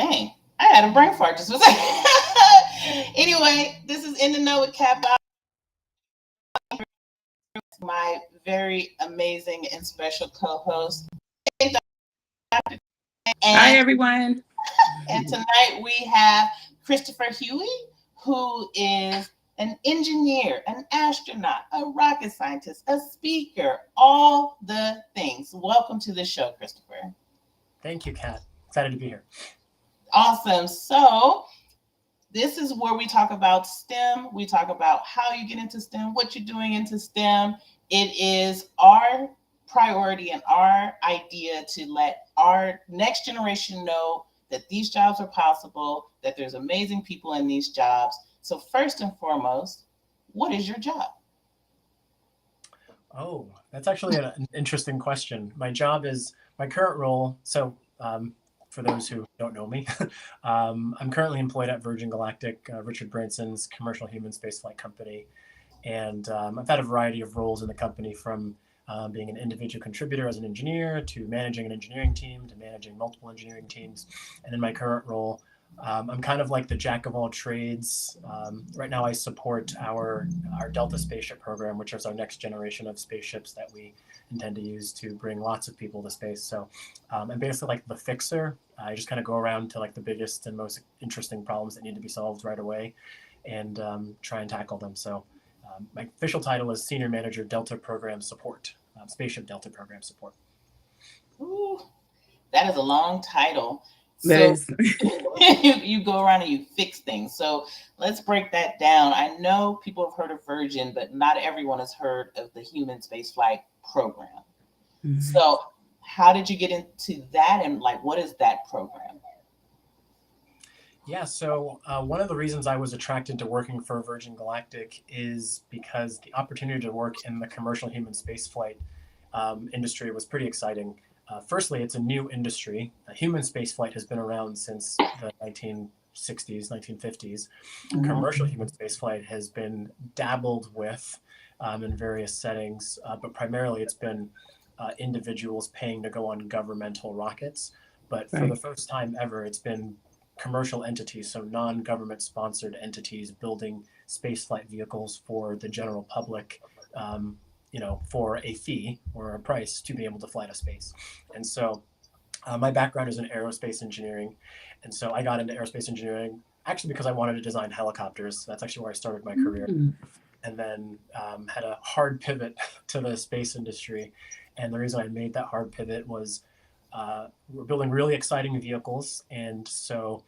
Dang, I had a brain fart just a second. Anyway, this is In the Know with Cap, my very amazing and special co-host. Hi, And everyone. and tonight we have Christopher Huie, who is an engineer, an astronaut, a rocket scientist, a speaker, all the things. Welcome to the show, Christopher. Thank you, Kat. Excited to be here. Awesome. So, this is where we talk about STEM. We talk about how you get into STEM, what you're doing into STEM. It is our priority and our idea to let our next generation know that these jobs are possible, that there's amazing people in these jobs. So, first and foremost, what is your job? Oh, that's actually an interesting question. My current role. For those who don't know me, I'm currently employed at Virgin Galactic, Richard Branson's commercial human spaceflight company. And I've had a variety of roles in the company from being an individual contributor as an engineer to managing an engineering team to managing multiple engineering teams. And in my current role, I'm kind of like the jack of all trades. Right now, I support our Delta spaceship program, which is our next generation of spaceships that we intend to use to bring lots of people to space. So I'm basically like the fixer. I just kind of go around to like the biggest and most interesting problems that need to be solved right away and try and tackle them. So my official title is Senior Manager Delta Program Support, Spaceship Delta Program Support. Ooh, that is a long title. That So, is. you go around and you fix things. So let's break that down. I know people have heard of Virgin, but not everyone has heard of the Human Spaceflight Program. Mhm. So how did you get into that, and like what is that program? Yeah, so one of the reasons I was attracted to working for Virgin Galactic is because the opportunity to work in the commercial human spaceflight industry was pretty exciting. Firstly, it's a new industry. Human spaceflight has been around since the 1960s, 1950s. Mhm. Commercial human spaceflight has been dabbled with in various settings, but primarily it's been individuals paying to go on governmental rockets. But for the Right. first time ever, it's been commercial entities, so non-government sponsored entities building spaceflight vehicles for the general public, for a fee or a price to be able to fly to space. And so my background is in aerospace engineering. And so I got into aerospace engineering actually because I wanted to design helicopters. That's actually where I started my career. Mm. And then had a hard pivot to the space industry. And the reason I made that hard pivot was we're building really exciting vehicles. And so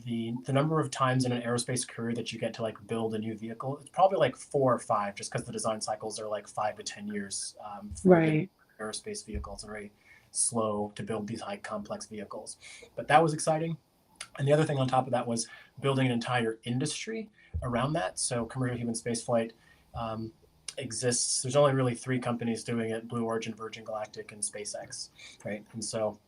the number of times in an aerospace career that you get to like build a new vehicle, it's probably like 4 or 5, just because the design cycles are like 5 to 10 years for a big Right. aerospace vehicle. It's very slow to build these high complex vehicles. But that was exciting. And the other thing on top of that was building an entire industry around that. So commercial human spaceflight um, exists. There's only really 3 companies doing it: Blue Origin, Virgin Galactic, and SpaceX, right? And so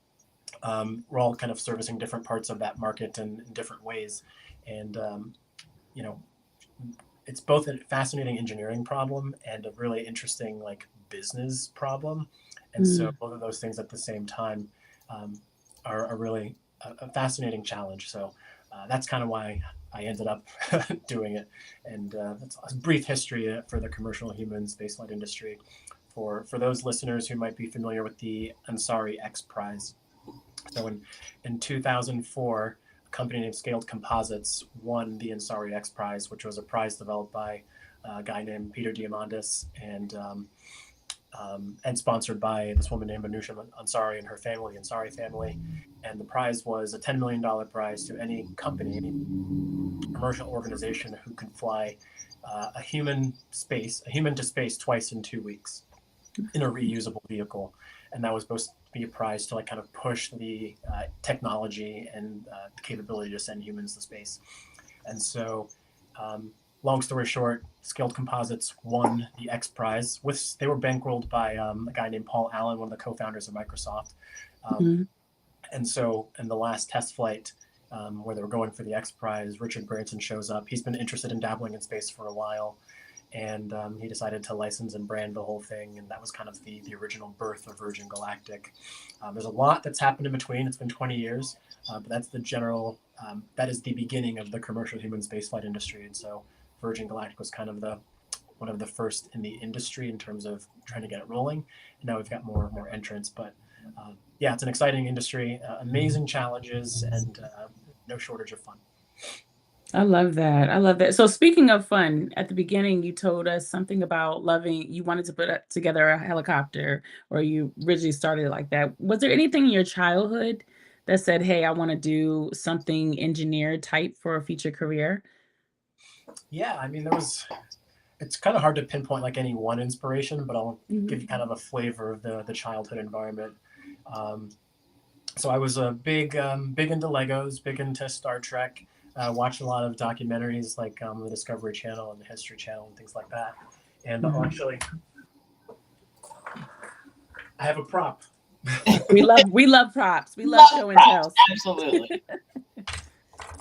we're all kind of servicing different parts of that market in different ways. And, you know, it's both a fascinating engineering problem and a really interesting like business problem. And so Mm. both of those things at the same time are really a fascinating challenge. So that's kind of why I ended up doing it. And that's a brief history for the commercial human spaceflight industry. For those listeners who might be familiar with the Ansari X Prize, so in 2004, a company named Scaled Composites won the Ansari X Prize, which was a prize developed by a guy named Peter Diamandis and sponsored by this woman named Anusha Ansari and her family, the Ansari family. And the prize was a $10 million prize to any company, any commercial organization who could fly a human to space twice in 2 weeks in a reusable vehicle. And that was supposed to be a prize to like kind of push the technology and the capability to send humans to space. And so, long story short, Scaled Composites won the X Prize. They were bankrolled by a guy named Paul Allen, one of the co-founders of Microsoft. Um, Mm. and so, in the last test flight, where they were going for the X Prize, Richard Branson shows up. He's been interested in dabbling in space for a while, And he decided to license and brand the whole thing, and that was kind of the original birth of Virgin Galactic. There's a lot that's happened in between. It's been 20 years, but that's the general. That is the beginning of the commercial human spaceflight industry, and so Virgin Galactic was kind of one of the first in the industry in terms of trying to get it rolling. And now we've got more entrants, but yeah, it's an exciting industry, amazing challenges, and no shortage of fun. I love that. I love that. So speaking of fun, at the beginning, you told us something about you wanted to put together a helicopter, or you originally started like that. Was there anything in your childhood that said, hey, I want to do something engineer type for a future career? Yeah, I mean, it's kind of hard to pinpoint like any one inspiration, but I'll give you kind of a flavor of the childhood environment. So I was a big into Legos, big into Star Trek. Watched a lot of documentaries like the Discovery Channel and the History Channel and things like that. And actually, I have a prop. We love props. We love show and tell. Absolutely.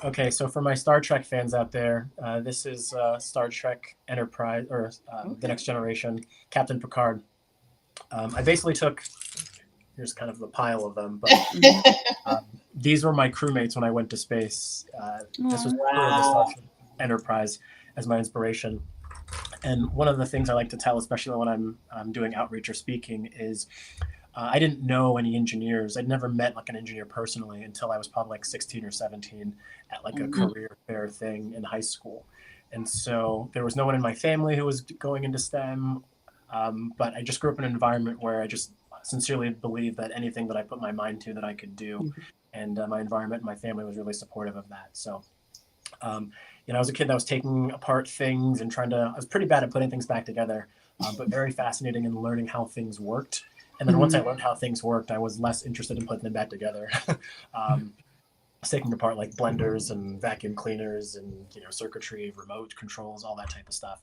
Okay, so for my Star Trek fans out there, this is Star Trek Enterprise, or The Next Generation, Captain Picard. I basically took, here's kind of the pile of them, but these were my crewmates when I went to space. This was the Star Trek Enterprise as my inspiration. And one of the things I like to tell, especially when I'm doing outreach or speaking, is I didn't know any engineers. I'd never met like an engineer personally until I was probably like 16 or 17 at like a career fair thing in high school. And so there was no one in my family who was going into STEM, but I just grew up in an environment where I just sincerely believed that anything that I put my mind to that I could do. And my environment and my family was really supportive of that. So, I was a kid that was taking apart things and I was pretty bad at putting things back together, but very fascinating in learning how things worked. And then once I learned how things worked, I was less interested in putting them back together. Taking apart like blenders and vacuum cleaners and circuitry, remote controls, all that type of stuff.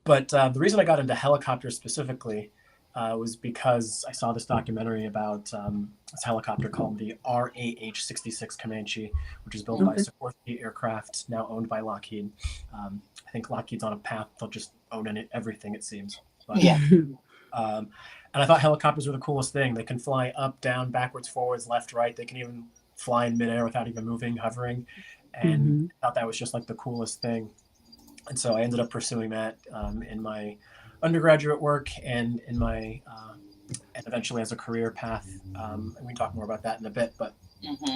But the reason I got into helicopters specifically was because I saw this documentary about this helicopter called the RAH-66 Comanche, which is built by Sikorsky Aircraft, now owned by Lockheed. I think Lockheed's on a path to just own everything, it seems. But, and I thought helicopters were the coolest thing. They can fly up, down, backwards, forwards, left, right. They can even fly in midair without even moving, hovering. And I thought that was just like the coolest thing. And so I ended up pursuing that in my undergraduate work and in my and eventually as a career path. And we can talk more about that in a bit, but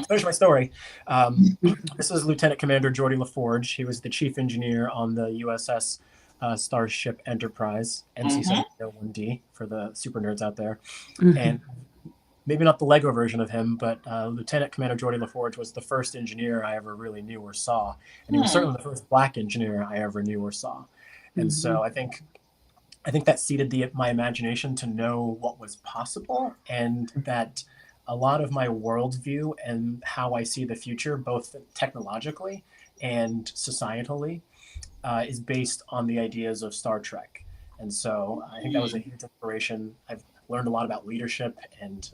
finish my story. This is Lieutenant Commander Geordie LaForge. He was the chief engineer on the USS Starship Enterprise, NC-701D for the super nerds out there. And maybe not the Lego version of him, but Lieutenant Commander Geordie LaForge was the first engineer I ever really knew or saw. And he was certainly the first Black engineer I ever knew or saw. And so I think that seeded my imagination to know what was possible, and that a lot of my worldview and how I see the future, both technologically and societally, is based on the ideas of Star Trek. And so I think that was a huge inspiration. I've learned a lot about leadership and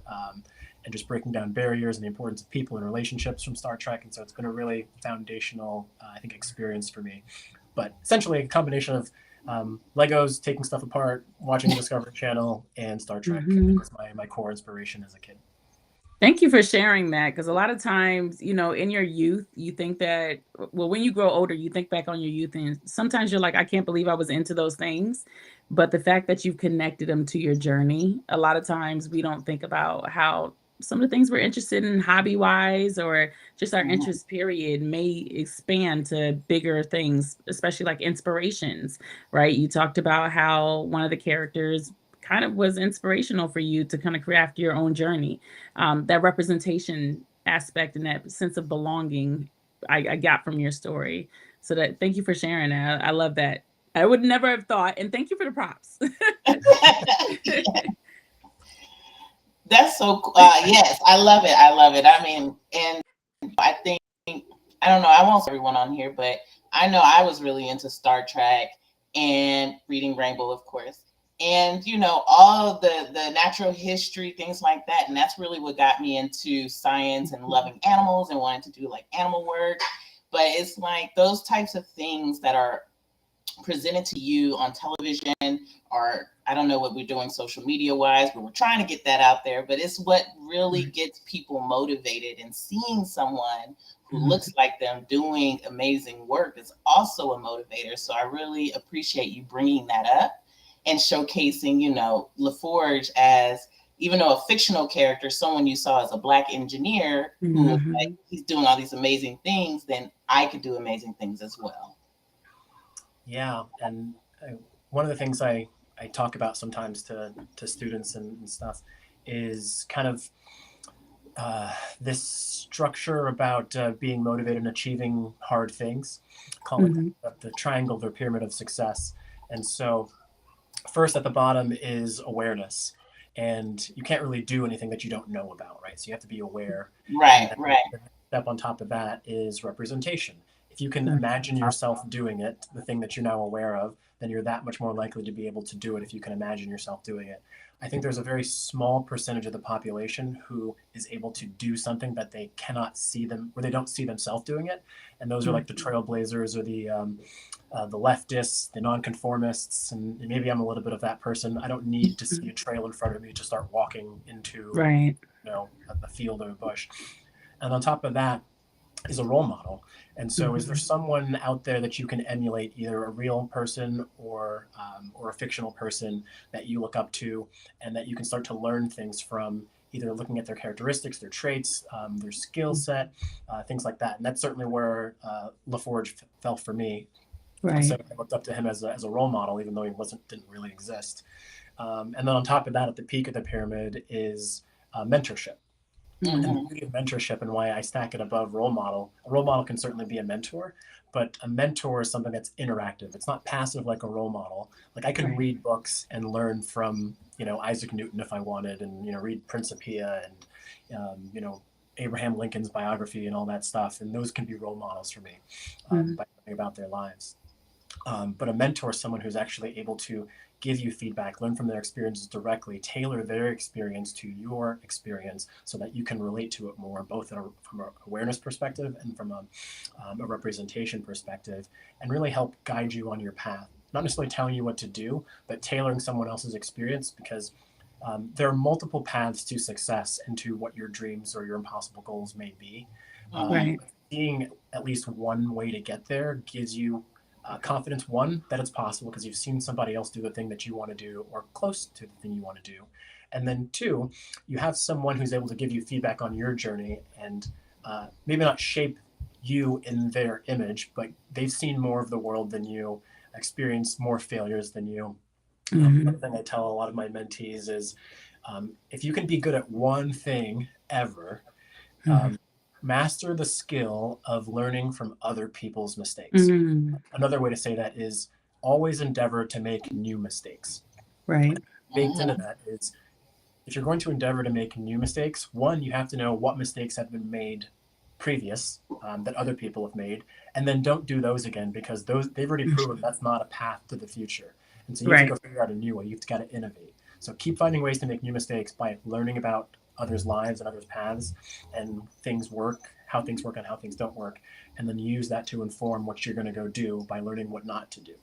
just breaking down barriers and the importance of people and relationships from Star Trek. And so it's been a really foundational, I think, experience for me. But essentially a combination of Legos, taking stuff apart, watching the Discovery Channel, and Star Trek I think was my core inspiration as a kid. Thank you for sharing that, because a lot of times, in your youth, you think that, well, when you grow older, you think back on your youth, and sometimes you're like, I can't believe I was into those things. But the fact that you've connected them to your journey, a lot of times we don't think about how some of the things we're interested in hobby-wise or just our interest period may expand to bigger things, especially like inspirations, right? You talked about how one of the characters kind of was inspirational for you to kind of craft your own journey. That representation aspect and that sense of belonging I got from your story. So thank you for sharing that. I love that. I would never have thought, and thank you for the props. That's so cool. Yes, I love it. I love it. I mean, and I think, I don't know, I won't say everyone on here, but I know I was really into Star Trek and reading Rainbow, of course. And, all of the natural history, things like that. And that's really what got me into science and loving animals and wanting to do like animal work. But it's like those types of things that are presented to you on television, or I don't know what we're doing social media wise, but we're trying to get that out there. But it's what really gets people motivated, and seeing someone who looks like them doing amazing work is also a motivator. So I really appreciate you bringing that up and showcasing, LaForge as, even though a fictional character, someone you saw as a Black engineer who was like, he's doing all these amazing things, then I could do amazing things as well. Yeah, and one of the things I talk about sometimes to students and stuff is kind of this structure about being motivated and achieving hard things. Call it the triangle or pyramid of success. And so first at the bottom is awareness. And you can't really do anything that you don't know about, right? So you have to be aware. Right. The next step on top of that is representation. If you can imagine yourself doing it, the thing that you're now aware of, then you're that much more likely to be able to do it if you can imagine yourself doing it. I think there's a very small percentage of the population who is able to do something that they cannot see them, or they don't see themselves doing it. And those are like the trailblazers, or the leftists, the nonconformists, and maybe I'm a little bit of that person. I don't need to see a trail in front of me to start walking into, a field or a bush. And on top of that is a role model. And so is there someone out there that you can emulate, either a real person or a fictional person that you look up to, and that you can start to learn things from, either looking at their characteristics, their traits, their skill set, things like that. And that's certainly where LaForge fell for me. Right. So I looked up to him as a role model, even though he didn't really exist. And then on top of that, at the peak of the pyramid is mentorship. And the beauty of mentorship, and why I stack it above role model. A role model can certainly be a mentor, but a mentor is something that's interactive. It's not passive like a role model. Like I can read books and learn from, Isaac Newton if I wanted, and, read Principia and, Abraham Lincoln's biography and all that stuff. And those can be role models for me by learning about their lives. But a mentor is someone who's actually able to give you feedback, learn from their experiences directly, tailor their experience to your experience so that you can relate to it more, both from an awareness perspective and from a representation perspective, and really help guide you on your path. Not necessarily telling you what to do, but tailoring someone else's experience, because there are multiple paths to success and to what your dreams or your impossible goals may be. Seeing at least one way to get there gives you confidence, one, that it's possible because you've seen somebody else do the thing that you want to do, or close to the thing you want to do. And then two, you have someone who's able to give you feedback on your journey, and maybe not shape you in their image, but they've seen more of the world than you, experienced more failures than you. One thing I tell a lot of my mentees is, if you can be good at one thing ever, master the skill of learning from other people's mistakes. Another way to say that is always endeavor to make new mistakes. Right. Baked into that is, if you're going to endeavor to make new mistakes, one, you have to know what mistakes have been made previous that other people have made, and then don't do those again, because they've already proven that's not a path to the future. And so you have to go figure out a new way. You've got to innovate. So keep finding ways to make new mistakes by learning about others' lives and others' paths, and how things work and how things don't work, and then use that to inform what you're going to go do by learning what not to do.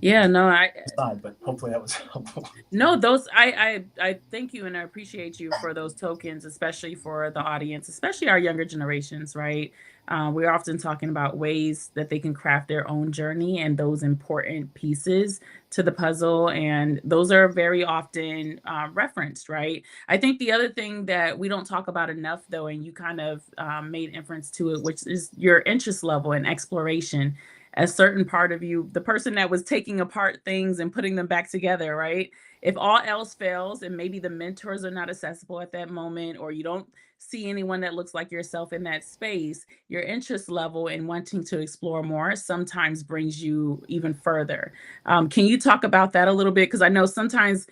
Yeah, no, but hopefully that was helpful. No, I thank you, and I appreciate you for those tokens, especially for the audience, especially our younger generations, right? We're often talking about ways that they can craft their own journey and those important pieces to the puzzle, and those are very often referenced, right? I think the other thing that we don't talk about enough, though, and you kind of made inference to it, which is your interest level and exploration. A certain part of you, the person that was taking apart things and putting them back together, right? If all else fails, and maybe the mentors are not accessible at that moment, or you don't see anyone that looks like yourself in that space, your interest level in wanting to explore more sometimes brings you even further. Can you talk about that a little bit? Because I know sometimes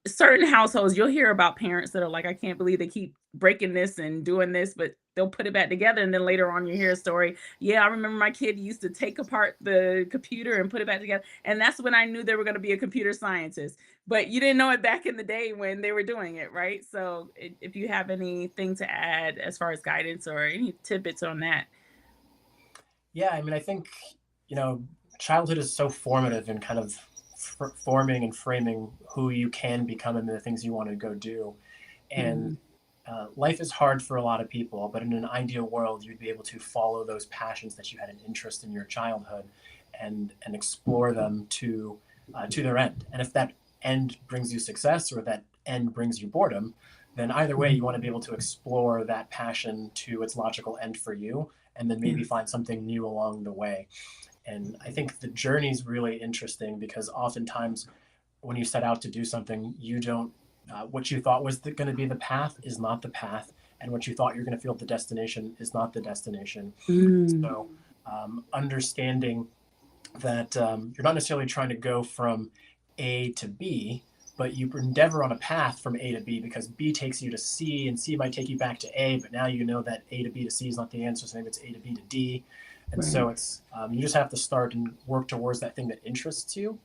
certain households, you'll hear about parents that are like, I can't believe they keep breaking this and doing this, but they'll put it back together. And then later on you hear a story. Yeah, I remember my kid used to take apart the computer and put it back together. And that's when I knew they were going to be a computer scientist. But you didn't know it back in the day when they were doing it, right? So if you have anything to add as far as guidance or any tidbits on that. Yeah, I mean, I think, childhood is so formative in kind of forming and framing who you can become and the things you want to go do. And life is hard for a lot of people, but in an ideal world, you'd be able to follow those passions that you had an interest in your childhood and explore them to their end. And if that end brings you success or that end brings you boredom, then either way, you want to be able to explore that passion to its logical end for you, and then maybe find something new along the way. And I think the journey is really interesting because oftentimes when you set out to do something, you don't, what you thought was going to be the path is not the path. And what you thought you're going to feel at the destination is not the destination. So understanding that you're not necessarily trying to go from A to B, but you endeavor on a path from A to B because B takes you to C and C might take you back to A, but now you know that A to B to C is not the answer, so maybe it's A to B to D. And so it's you just have to start and work towards that thing that interests you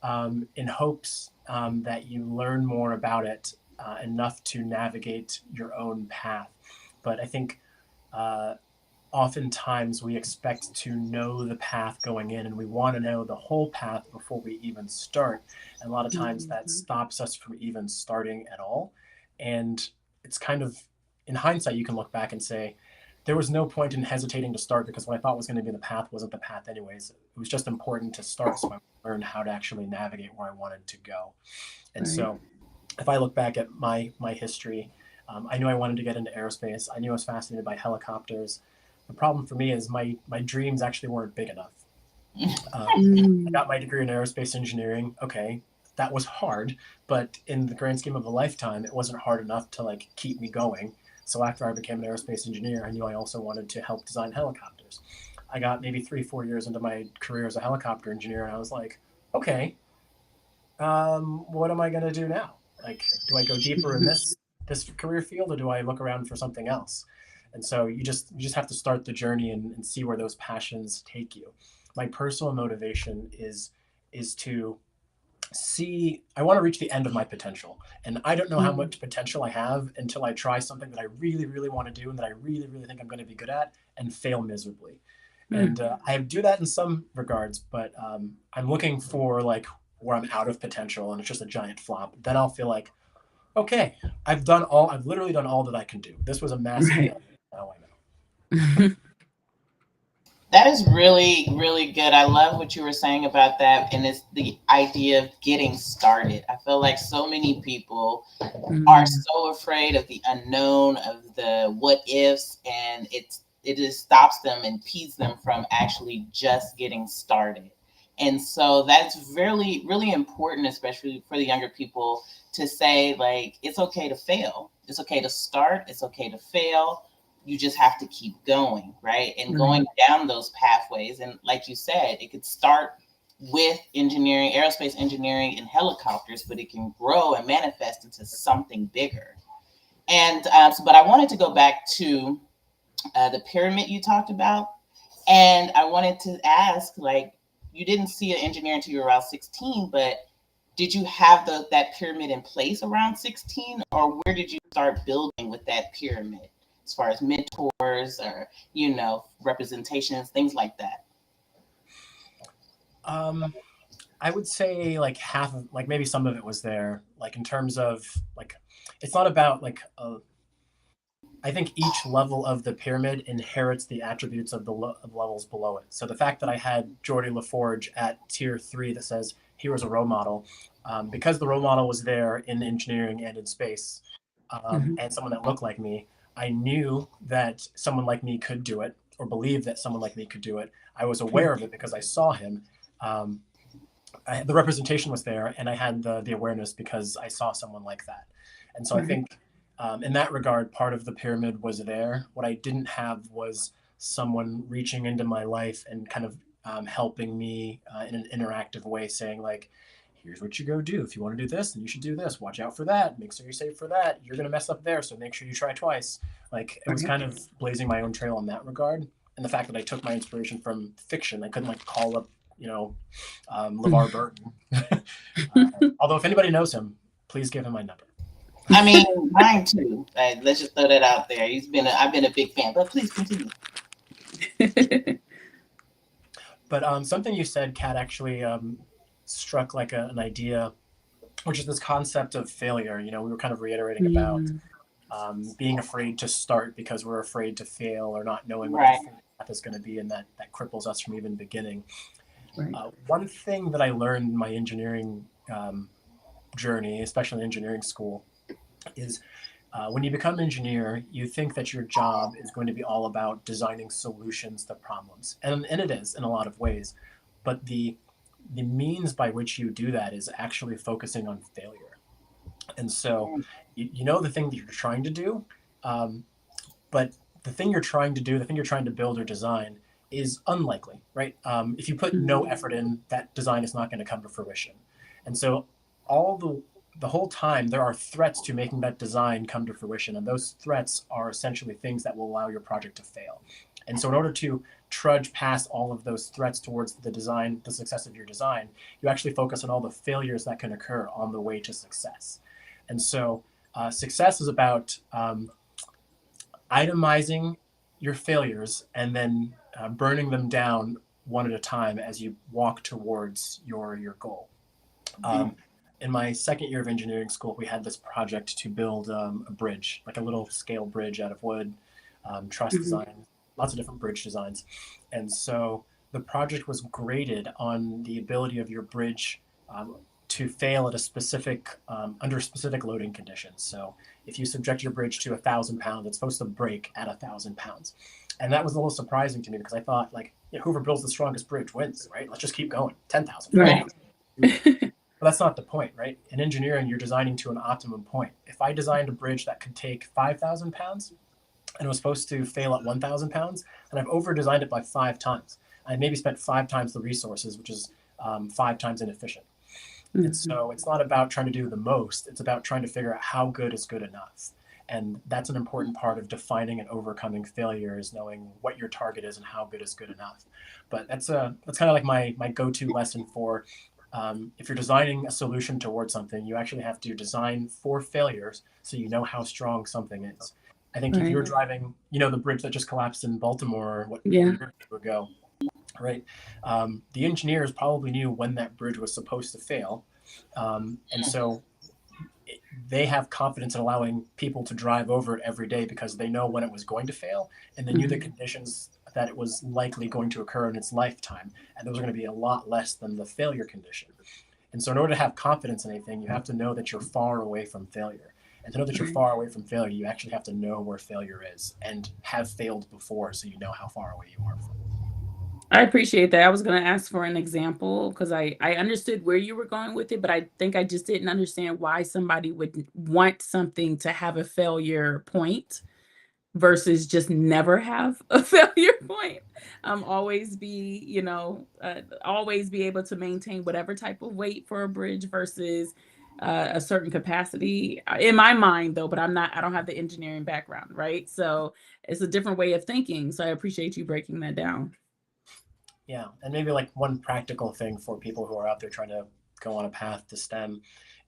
in hopes that you learn more about it enough to navigate your own path. But I think oftentimes we expect to know the path going in and we want to know the whole path before we even start. And a lot of times that stops us from even starting at all. And it's kind of, in hindsight, you can look back and say, there was no point in hesitating to start because what I thought was going to be the path wasn't the path anyways. It was just important to start so I learned how to actually navigate where I wanted to go. And so if I look back at my history, I knew I wanted to get into aerospace. I knew I was fascinated by helicopters. The problem for me is my dreams actually weren't big enough. I got my degree in aerospace engineering. Okay, that was hard, but in the grand scheme of a lifetime, it wasn't hard enough to like keep me going. So after I became an aerospace engineer, I knew I also wanted to help design helicopters. I got maybe 3-4 years into my career as a helicopter engineer, and I was like, okay, what am I going to do now? Like, do I go deeper in this career field, or do I look around for something else? And so you just have to start the journey and see where those passions take you. My personal motivation is to see, I want to reach the end of my potential. And I don't know how much potential I have until I try something that I really, really want to do and that I really, really think I'm going to be good at and fail miserably. And I do that in some regards, but I'm looking for like where I'm out of potential and it's just a giant flop. Then I'll feel like, okay, I've literally done all that I can do. This was a massive failure. Now I know. That is really, really good. I love what you were saying about that. And it's the idea of getting started. I feel like so many people are so afraid of the unknown, of the what ifs, and it just stops them and impedes them from actually just getting started. And so that's really, really important, especially for the younger people, to say, like, it's okay to fail. It's okay to start. It's okay to fail. You just have to keep going, right? And going down those pathways. And like you said, it could start with engineering, aerospace engineering and helicopters, but it can grow and manifest into something bigger. And but I wanted to go back to the pyramid you talked about. And I wanted to ask, like, you didn't see an engineer until you were around 16, but did you have that pyramid in place around 16? Or where did you start building with that pyramid? As far as mentors or, representations, things like that? I would say like half of, like maybe some of it was there, like in terms of like, it's not about like, I think each level of the pyramid inherits the attributes of the levels below it. So the fact that I had Geordie LaForge at tier 3 that says he was a role model, because the role model was there in engineering and in space, and someone that looked like me, I knew that someone like me could do it, or believed that someone like me could do it. I was aware of it because I saw him. The representation was there, and I had the awareness because I saw someone like that. And so I think in that regard, part of the pyramid was there. What I didn't have was someone reaching into my life and kind of helping me in an interactive way, saying like, here's what you go do. If you want to do this, then you should do this. Watch out for that. Make sure you're safe for that. You're going to mess up there, so make sure you try twice. Like, it was kind of blazing my own trail in that regard. And the fact that I took my inspiration from fiction, I couldn't like call up, LeVar Burton. Although if anybody knows him, please give him my number. I mean, mine too. Let's just throw that out there. I've been a big fan, but please continue. But something you said, Kat, actually struck like an idea, which is this concept of failure. You know, we were kind of reiterating about Mm, being afraid to start because we're afraid to fail or not knowing what the Right. path is going to be, and that cripples us from even beginning. right. One thing that I learned in my engineering journey, especially in engineering school, is when you become an engineer, you think that your job is going to be all about designing solutions to problems, and it is in a lot of ways. But the means by which you do that is actually focusing on failure. And so, you know the thing that you're trying to do, um, but the thing you're trying to do, the thing you're trying to build or design, is unlikely, right? If you put no Mhm. effort in, that design is not going to come to fruition. And so, all the whole time there are threats to making that design come to fruition, and those threats are essentially things that will allow your project to fail. And so, in order to trudge past all of those threats towards the design, the success of your design, you actually focus on all the failures that can occur on the way to success. And so, success is about itemizing your failures and then burning them down one at a time as you walk towards your goal. Um, in my second year of engineering school, we had this project to build a bridge, like a little scale bridge out of wood, truss Mhm. design, lots of different bridge designs. And so the project was graded on the ability of your bridge to fail at a specific, under specific loading conditions. So if you subject your bridge to 1,000 pounds, it's supposed to break at 1,000 pounds. And that was a little surprising to me because I thought, like, whoever builds the strongest bridge wins, right? Let's just keep going. 10,000, Right. 5,000. But that's not the point, right? In engineering, you're designing to an optimum point. If I designed a bridge that could take 5,000 pounds and was supposed to fail at 1,000 pounds, and I've over designed it by 5 times, I maybe spent 5 times the resources, which is 5 times inefficient. And Mhm. so it's not about trying to do the most, it's about trying to figure out how good is good enough. And that's an important part of defining and overcoming failure, is knowing what your target is and how good is good enough. But that's kind of like my go-to lesson for if you're designing a solution towards something, you actually have to design for failures so you know how strong something is. I think if Right. you're driving, the bridge that just collapsed in Baltimore, what, a Yeah. year or two ago, right? The engineers probably knew when that bridge was supposed to fail. And so they have confidence in allowing people to drive over it every day because they know when it was going to fail and they knew the Mhm. conditions that it was likely going to occur in its lifetime. And those are going to be a lot less than the failure condition. And so, in order to have confidence in anything, you have to know that you're far away from failure. And to know that you're Right. far away from failure, you actually have to know where failure is and have failed before so you know how far away you are from it. I appreciate that. I was going to ask for an example because I understood where you were going with it, but I think I just didn't understand why somebody would want something to have a failure point versus just never have a failure point. Always be, always be able to maintain whatever type of weight for a bridge versus a certain capacity. In my mind, though, but I don't have the engineering background, right? So it's a different way of thinking. So I appreciate you breaking that down. Yeah, and maybe like one practical thing for people who are out there trying to go on a path to STEM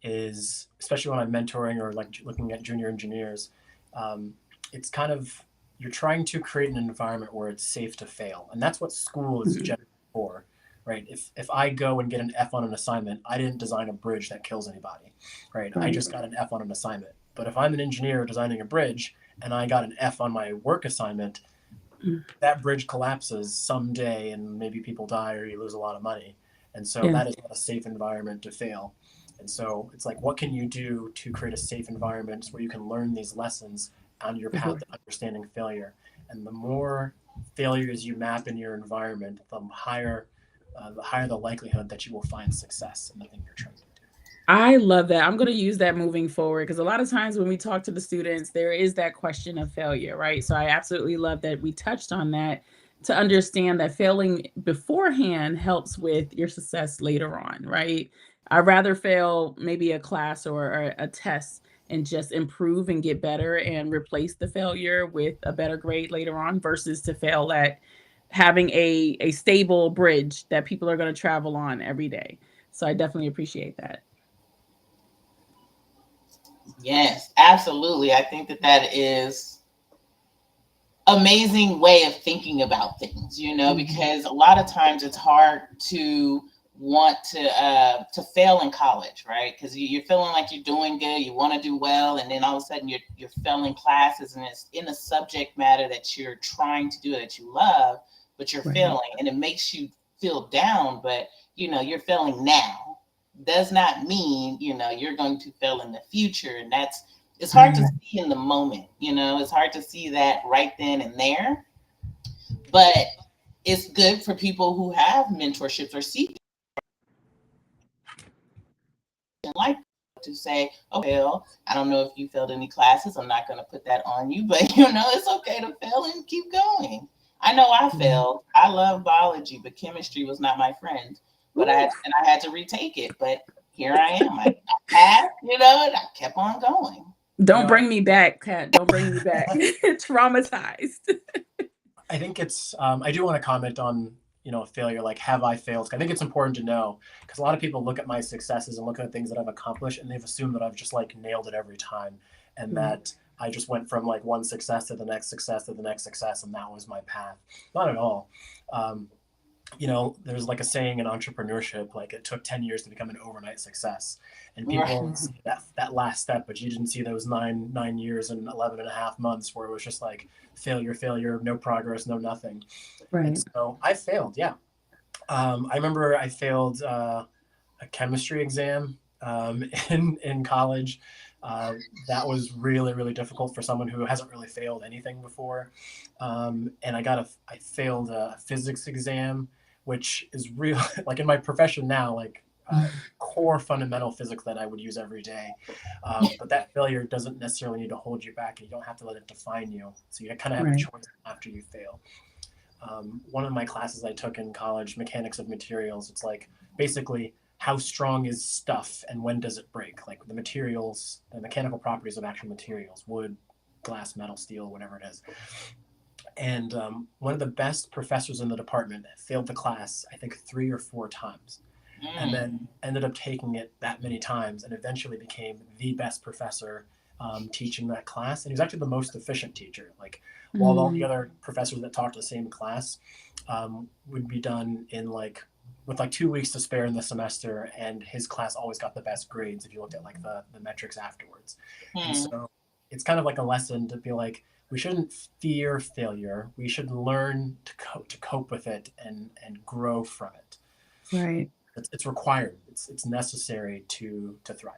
is, especially when I'm mentoring or like looking at junior engineers, um, it's kind of, you're trying to create an environment where it's safe to fail, and that's what school is Mhm. generally for, right? If I go and get an F on an assignment, I didn't design a bridge that kills anybody, right? I Right. just got an F on an assignment. But if I'm an engineer designing a bridge and I got an F on my work assignment, Mm. that bridge collapses someday and maybe people die or you lose a lot of money. And so Yeah. that is not a safe environment to fail. And so it's like, what can you do to create a safe environment where you can learn these lessons on your path Mhm. to understanding failure? And the more failures you map in your environment, the higher the likelihood that you will find success in the thing you're trying to do. I love that. I'm going to use that moving forward because a lot of times when we talk to the students, there is that question of failure, right? So I absolutely love that we touched on that to understand that failing beforehand helps with your success later on, right? I'd rather fail maybe a class or a test and just improve and get better and replace the failure with a better grade later on versus to fail at having a stable bridge that people are going to travel on every day. So I definitely appreciate that. Yes, absolutely. I think that is amazing way of thinking about things, you know, because a lot of times it's hard to want to fail in college, right? Because you're feeling like you're doing good, you want to do well, and then all of a sudden you're failing classes, and it's in a subject matter that you're trying to do that you love, but you're failing, and it makes you feel down. But you know, you're failing now does not mean, you know, you're going to fail in the future, and that's it's hard to see in the moment, you know, it's hard to see that right then and there, but it's good for people who have mentorships or see like to say, okay, well, I don't know if you failed any classes. I'm not going to put that on you, but you know, it's okay to fail and keep going. I know I failed. I love biology, but chemistry was not my friend. But I had to retake it. But here I am. I passed, you know, and I kept on going. Don't bring me back, Kat. Don't bring me back. Traumatized. I think it's, I do want to comment on, you know, failure, like, have I failed? I think it's important to know, because a lot of people look at my successes and look at the things that I've accomplished, and they've assumed that I've just like nailed it every time. And that I just went from like one success to the next success to the next success, and that was my path. Not at all. You know, there's like a saying in entrepreneurship, like it took 10 years to become an overnight success. And people see that last step, but you didn't see those nine years and 11 and a half months where it was just like failure, no progress, no nothing. Right. And so I failed. Yeah. I remember I failed a chemistry exam in college. That was really, really difficult for someone who hasn't really failed anything before. And I failed a physics exam, which is real, like in my profession now, like core fundamental physics that I would use every day. But that failure doesn't necessarily need to hold you back, and you don't have to let it define you. So you kind of have a choice after you fail. One of my classes I took in college, mechanics of materials, it's like basically how strong is stuff and when does it break? Like the materials, the mechanical properties of actual materials, wood, glass, metal, steel, whatever it is. And one of the best professors in the department failed the class, I think 3 or 4 times, and then ended up taking it that many times and eventually became the best professor teaching that class. And he was actually the most efficient teacher. Like while all the other professors that taught the same class would be done in like with like 2 weeks to spare in the semester, and his class always got the best grades if you looked at like the metrics afterwards. And so it's kind of like a lesson to be like, we shouldn't fear failure. We should learn to cope with it and grow from it. Right. It's required. It's necessary to thrive.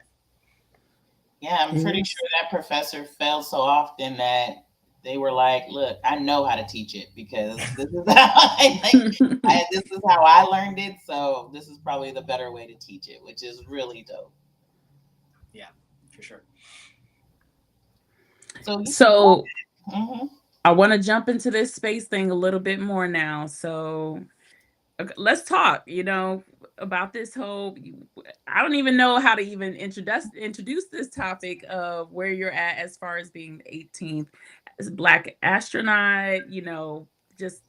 Yeah, I'm pretty sure that professor failed so often that they were like, "Look, I know how to teach it because this is this is how I learned it. So this is probably the better way to teach it," which is really dope. Yeah, for sure. So I want to jump into this space thing a little bit more now. So let's talk, you know, about this whole, I don't even know how to even introduce this topic of where you're at as far as being the 18th as a Black astronaut, you know, just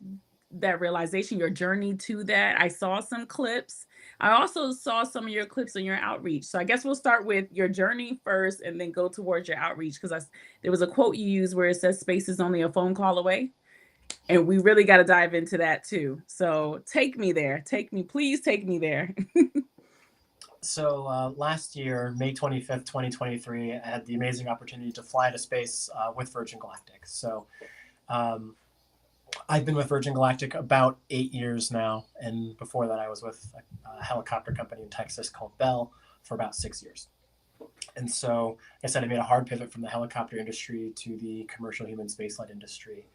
that realization, your journey to that. I saw some clips. I also saw some of your clips on your outreach. So I guess we'll start with your journey first and then go towards your outreach, because there was a quote you used where it says space is only a phone call away. And we really got to dive into that too. So take me there. Please take me there. So last year, May 25th, 2023, I had the amazing opportunity to fly to space with Virgin Galactic. So I've been with Virgin Galactic about 8 years now. And before that, I was with a helicopter company in Texas called Bell for about 6 years. And so, like I said, I made a hard pivot from the helicopter industry to the commercial human spaceflight industry.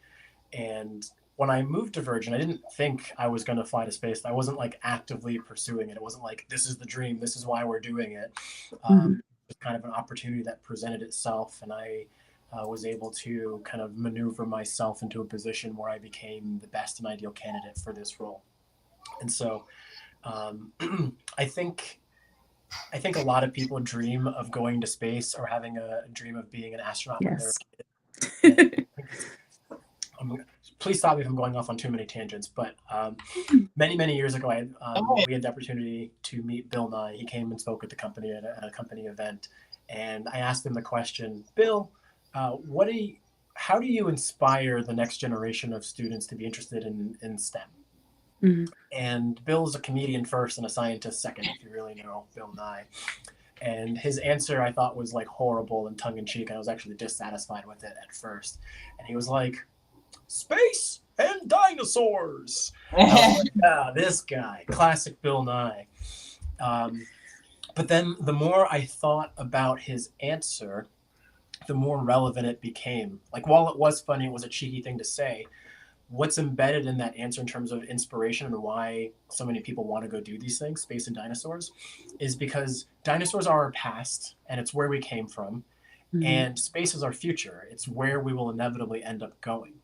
And when I moved to Virgin, I didn't think I was going to fly to space. I wasn't like actively pursuing it. It wasn't like, this is the dream, this is why we're doing it. It was kind of an opportunity that presented itself, and I was able to kind of maneuver myself into a position where I became the best and ideal candidate for this role. And so I think a lot of people dream of going to space or having a dream of being an astronaut when they're a kid. Please stop me if I'm going off on too many tangents, but many years ago, we had the opportunity to meet Bill Nye. He came and spoke at the company at a company event, and I asked him the question, Bill, how do you inspire the next generation of students to be interested in STEM? Mhm. And Bill's a comedian first and a scientist second, if you really know Bill Nye. And his answer I thought was like horrible and tongue in cheek. And I was actually dissatisfied with it at first. And he was like, space and dinosaurs. I was like, ah, this guy, classic Bill Nye. But then the more I thought about his answer, the more relevant it became. Like, while it was funny, it was a cheeky thing to say. What's embedded in that answer in terms of inspiration and why so many people want to go do these things, space and dinosaurs, is because dinosaurs are our past and it's where we came from. Mhm. And space is our future. It's where we will inevitably end up going.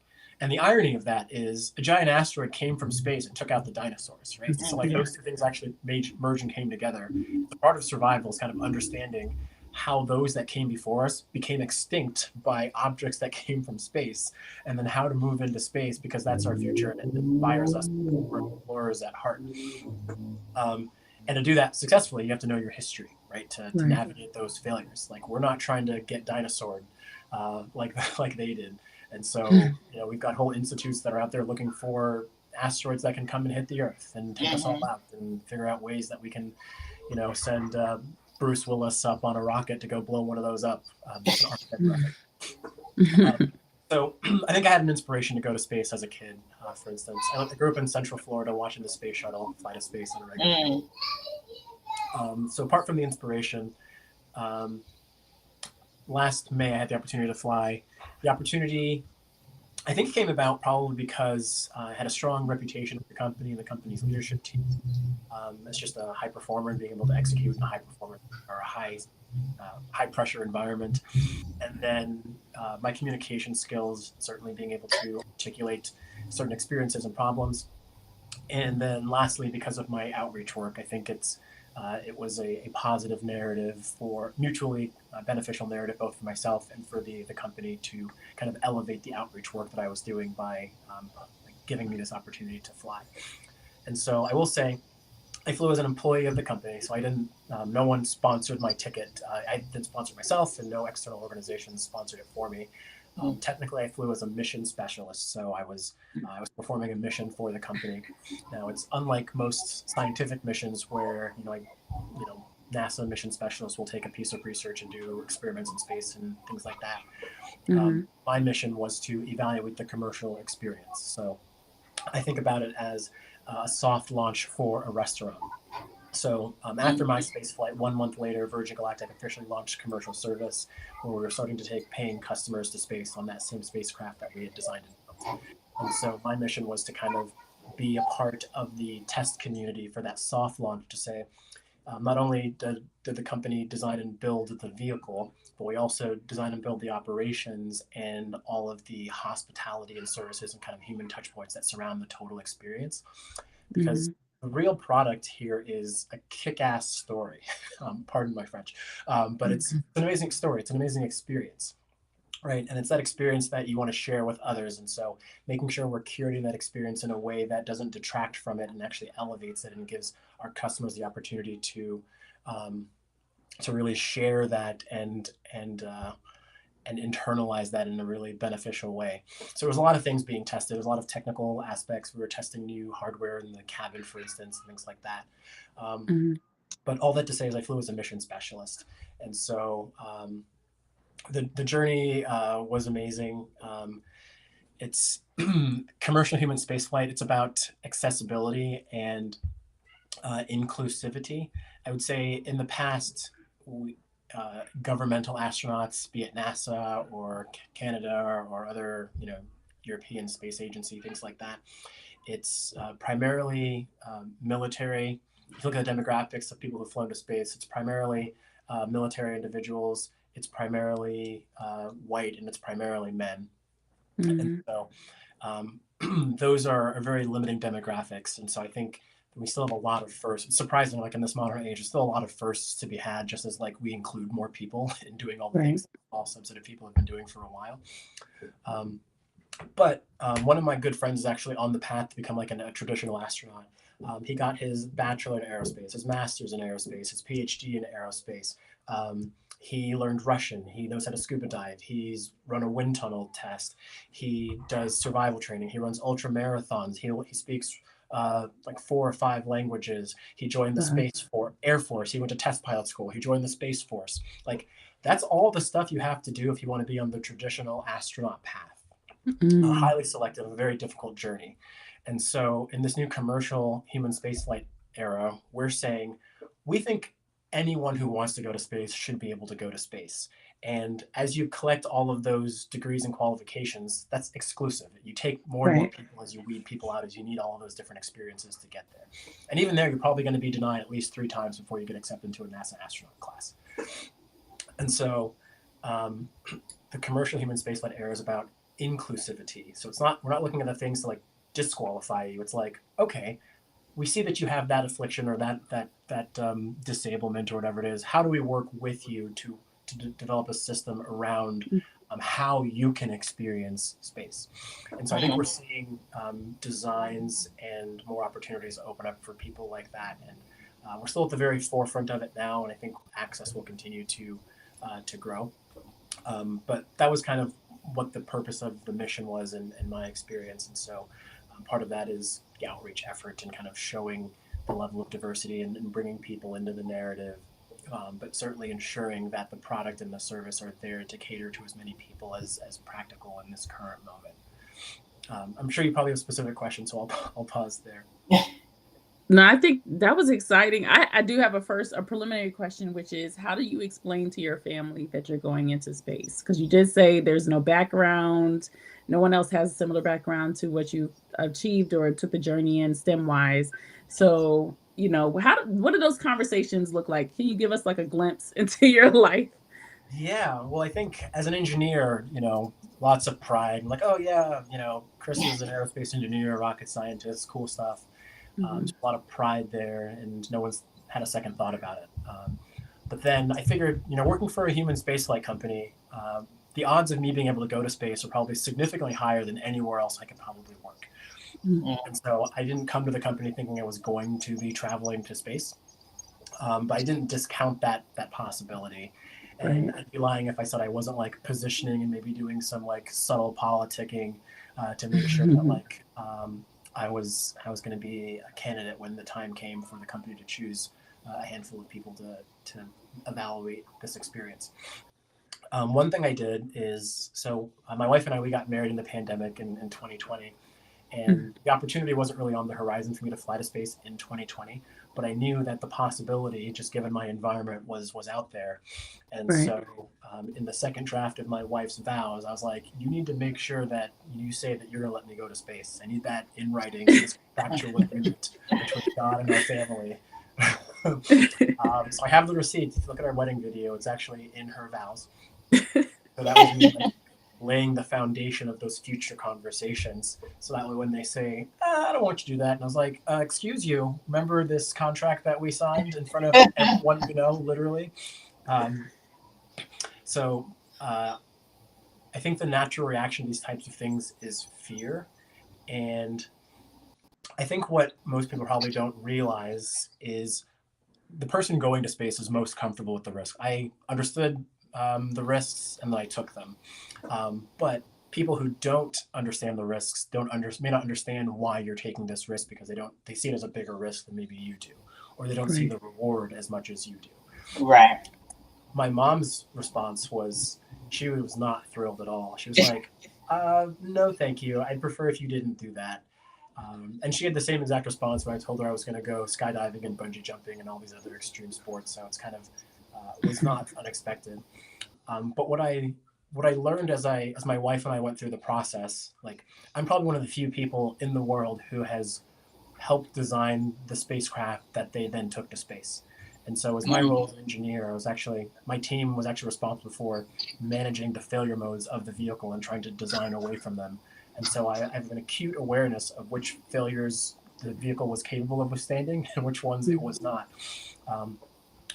And the irony of that is a giant asteroid came from space and took out the dinosaurs, right? So like those two things actually merged and came together. The part of survival is kind of understanding how those that came before us became extinct by objects that came from space, and then how to move into space because that's our future and it inspires us. We're explorers at heart. And to do that successfully, you have to know your history, right? To Right. navigate those failures. Like, we're not trying to get dinosaured like they did. And so, you know, we've got whole institutes that are out there looking for asteroids that can come and hit the Earth and take us all out and figure out ways that we can, you know, send Bruce Willis up on a rocket to go blow one of those up. So I think I had an inspiration to go to space as a kid, for instance. I grew up in Central Florida watching the space shuttle fly to space on a regular basis. So apart from the inspiration, last May I had the opportunity to fly. The opportunity, I think, came about probably because I had a strong reputation with the company and the company's leadership team. As just a high performer and being able to execute in a high performance or a high pressure environment. And then my communication skills, certainly being able to articulate certain experiences and problems. And then lastly, because of my outreach work, I think it was a positive narrative for mutually beneficial narrative, both for myself and for the company, to kind of elevate the outreach work that I was doing by giving me this opportunity to fly. And so I will say, I flew as an employee of the company, so I didn't. No one sponsored my ticket. I didn't sponsor myself, and no external organizations sponsored it for me. Technically, I flew as a mission specialist, so I was performing a mission for the company. Now, it's unlike most scientific missions where NASA mission specialists will take a piece of research and do experiments in space and things like that. My mission was to evaluate the commercial experience. So I think about it as a soft launch for a restaurant. So after my space flight, 1 month later, Virgin Galactic officially launched commercial service, where we were starting to take paying customers to space on that same spacecraft that we had designed and built. And so my mission was to kind of be a part of the test community for that soft launch, to say, not only did the company design and build the vehicle, but we also design and build the operations and all of the hospitality and services and kind of human touch points that surround the total experience. Because the real product here is a kick-ass story. Pardon my French, but it's an amazing story. It's an amazing experience, right? And it's that experience that you want to share with others. And so making sure we're curating that experience in a way that doesn't detract from it and actually elevates it and gives our customers the opportunity to really share that and internalize that in a really beneficial way. So there was a lot of things being tested. There was a lot of technical aspects. We were testing new hardware in the cabin, for instance, and things like that. But all that to say is I flew as a mission specialist. And so the journey was amazing. It's commercial human spaceflight. It's about accessibility and inclusivity. I would say in the past, governmental astronauts, be it NASA or Canada or other, European Space Agency, things like that, it's primarily military. If you look at the demographics of people who've flown to space, it's primarily military individuals, it's primarily white, and it's primarily men. And so those are very limiting demographics. And so I think we still have a lot of firsts. It's surprising, like in this modern age, there's still a lot of firsts to be had, just as like we include more people in doing all the things that all subset of people have been doing for a while. But one of my good friends is actually on the path to become like a traditional astronaut. He got his bachelor in aerospace, his master's in aerospace, his PhD in aerospace. He learned Russian. He knows how to scuba dive. He's run a wind tunnel test. He does survival training. He runs ultra marathons. He speaks like 4 or 5 languages. He joined the Air Force. He went to test pilot school. He joined the Space Force. Like, that's all the stuff you have to do if you want to be on the traditional astronaut path. Highly selective, a very difficult journey. And so in this new commercial human spaceflight era, we're saying we think anyone who wants to go to space should be able to go to space. And as you collect all of those degrees and qualifications, that's exclusive. You take more and more people as you weed people out, as you need all of those different experiences to get there. And even there, you're probably going to be denied at least 3 times before you get accepted into a NASA astronaut class. And so the commercial human spaceflight era is about inclusivity. So we're not looking at the things to like disqualify you. It's like, okay, we see that you have that affliction or that disablement or whatever it is. How do we work with you to develop a system around how you can experience space? And so I think we're seeing designs and more opportunities open up for people like that. And we're still at the very forefront of it now, and I think access will continue to grow. But that was kind of what the purpose of the mission was in my experience. And so part of that is the outreach effort and kind of showing the level of diversity and bringing people into the narrative, but certainly ensuring that the product and the service are there to cater to as many people as practical in this current moment. I'm sure you probably have a specific question, so I'll pause there. No, I think that was exciting. I do have a preliminary question, which is, how do you explain to your family that you're going into space? Because you did say there's no background, no one else has a similar background to what you achieved or took the journey in STEM-wise. So, you know, what do those conversations look like? Can you give us like a glimpse into your life? Yeah, well, I think as an engineer, you know, lots of pride. Like, oh yeah, you know, Chris is an aerospace engineer, rocket scientist, cool stuff. There's a lot of pride there, and no one's had a second thought about it. But then I figured, you know, working for a human spaceflight company, the odds of me being able to go to space are probably significantly higher than anywhere else I could probably work. And so I didn't come to the company thinking I was going to be traveling to space, but I didn't discount that possibility. And I'd be lying if I said I wasn't like positioning and maybe doing some like subtle politicking to make sure that like I was going to be a candidate when the time came for the company to choose a handful of people to evaluate this experience. One thing I did is, so my wife and I, we got married in the pandemic in 2020, and the opportunity wasn't really on the horizon for me to fly to space in 2020, but I knew that the possibility, just given my environment, was out there. And so in the second draft of my wife's vows, I was like, you need to make sure that you say that you're going to let me go to space. I need that in writing, this factual agreement between God and our family. So I have the receipt. If you look at our wedding video, it's actually in her vows. So that was me like, laying the foundation of those future conversations. So that way when they say, I don't want you to do that. And I was like, excuse you, remember this contract that we signed in front of everyone you know, literally? So I think the natural reaction to these types of things is fear. And I think what most people probably don't realize is the person going to space is most comfortable with the risk. I understood the risks and then I took them. But people who don't understand the risks may not understand why you're taking this risk, because they see it as a bigger risk than maybe you do, or they don't see the reward as much as you do. Right. My mom's response was, she was not thrilled at all. She was like, no, thank you. I'd prefer if you didn't do that. And she had the same exact response when I told her I was going to go skydiving and bungee jumping and all these other extreme sports. So it's kind of was not unexpected. But what I learned as my wife and I went through the process, like, I'm probably one of the few people in the world who has helped design the spacecraft that they then took to space. And so as my role as an engineer, my team was actually responsible for managing the failure modes of the vehicle and trying to design away from them. And so I have an acute awareness of which failures the vehicle was capable of withstanding and which ones it was not.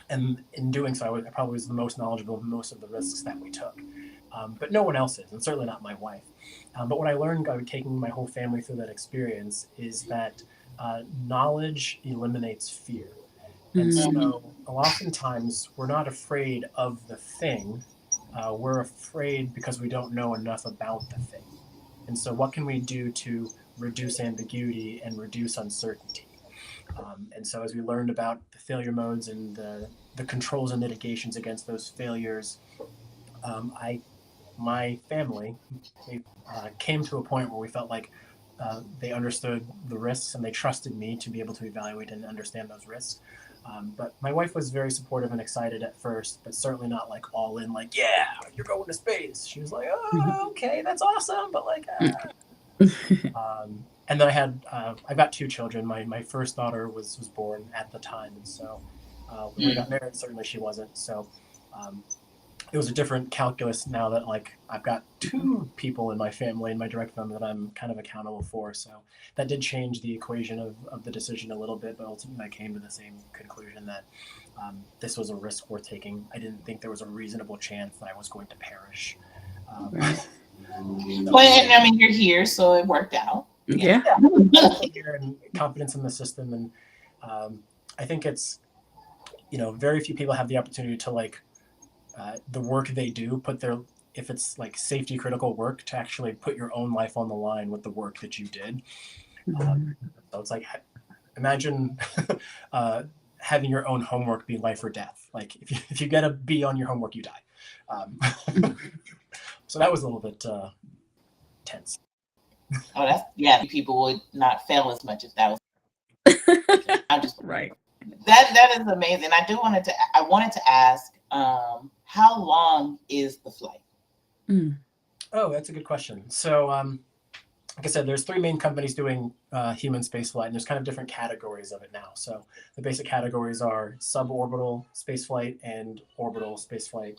And in doing so, I probably was the most knowledgeable of most of the risks that we took. But no one else is, and certainly not my wife. But what I learned by taking my whole family through that experience is that knowledge eliminates fear. And Mm. so oftentimes we're not afraid of the thing. We're afraid because we don't know enough about the thing. And so what can we do to reduce ambiguity and reduce uncertainty? And so as we learned about the failure modes and the controls and mitigations against those failures, my family, we came to a point where we felt like they understood the risks and they trusted me to be able to evaluate and understand those risks. But my wife was very supportive and excited at first, but certainly not like all in, like, yeah, you're going to space. She was like, oh, okay, that's awesome, but like, and then I got two children. My first daughter was born at the time, and so when we got married, certainly she wasn't. So it was a different calculus now that like I've got two people in my family, in my direct family, that I'm kind of accountable for. So that did change the equation of the decision a little bit, but ultimately I came to the same conclusion that this was a risk worth taking. I didn't think there was a reasonable chance that I was going to perish. Right. Well, and I mean, you're here, so it worked out. Yeah. Here and confidence in the system, and I think it's, very few people have the opportunity to like the work they do, if it's like safety critical work, to actually put your own life on the line with the work that you did. So it's like, imagine having your own homework be life or death. Like if you get a B on your homework, you die. So that was a little bit tense. Oh, people would not fail as much if that was. I'm just Right. That is amazing. I wanted to ask, how long is the flight? Oh, that's a good question. So, like I said, there's three main companies doing human spaceflight, and there's kind of different categories of it now. So the basic categories are suborbital spaceflight and orbital spaceflight.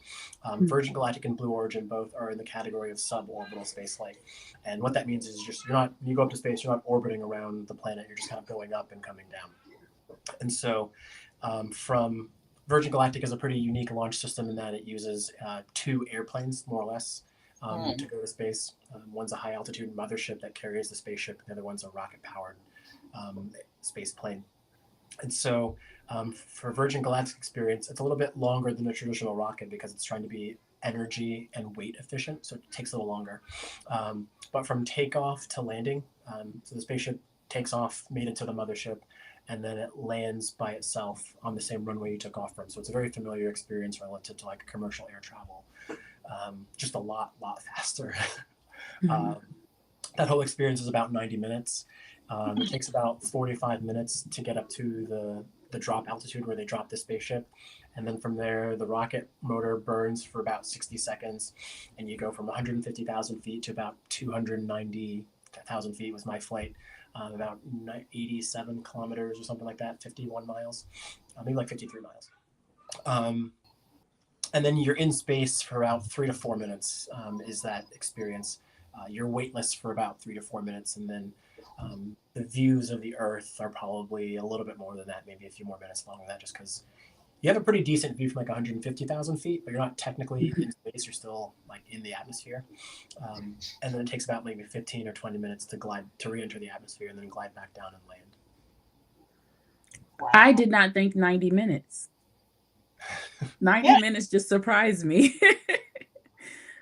Virgin Galactic and Blue Origin both are in the category of suborbital spaceflight. And what that means is when you go up to space, you're not orbiting around the planet. You're just kind of going up and coming down. And so from Virgin Galactic is a pretty unique launch system in that it uses two airplanes, more or less, to go to space. One's a high altitude mothership that carries the spaceship, and the other one's a rocket powered space plane. And so for Virgin Galactic experience, it's a little bit longer than a traditional rocket because it's trying to be energy and weight efficient, so it takes a little longer. But from takeoff to landing, so the spaceship takes off, made into the mothership, and then it lands by itself on the same runway you took off from. So it's a very familiar experience relative to like commercial air travel, just a lot faster. That whole experience is about 90 minutes. It takes about 45 minutes to get up to the drop altitude where they drop the spaceship. And then from there, the rocket motor burns for about 60 seconds. And you go from 150,000 feet to about 290,000 feet was my flight. About 87 kilometers or something like that, 51 miles, maybe like 53 miles. And then you're in space for about 3 to 4 minutes is that experience. You're weightless for about 3 to 4 minutes, and then the views of the Earth are probably a little bit more than that, maybe a few more minutes long than that, just because you have a pretty decent view from like 150,000 feet, but you're not technically in space. You're still like in the atmosphere. And then it takes about maybe 15 or 20 minutes to re-enter the atmosphere and then glide back down and land. Wow. I did not think 90 minutes. 90 minutes just surprised me.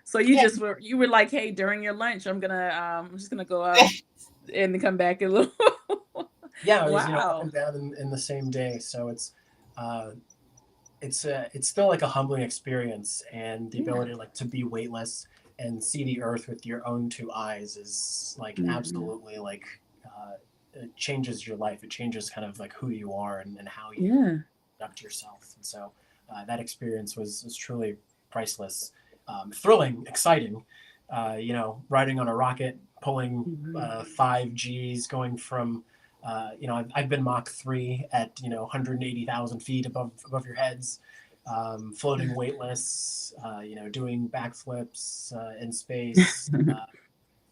So you were like, hey, during your lunch, I'm just gonna go out and come back a little. Yeah, it was up and down in the same day. So it's still like a humbling experience, and the ability like to be weightless and see the Earth with your own two eyes is like absolutely like it changes your life. It changes kind of like who you are and how you conduct yourself. And so that experience was truly priceless, thrilling, exciting. Riding on a rocket, pulling 5 Gs, going from I've been Mach 3 at 180,000 feet above your heads, floating weightless, doing backflips in space,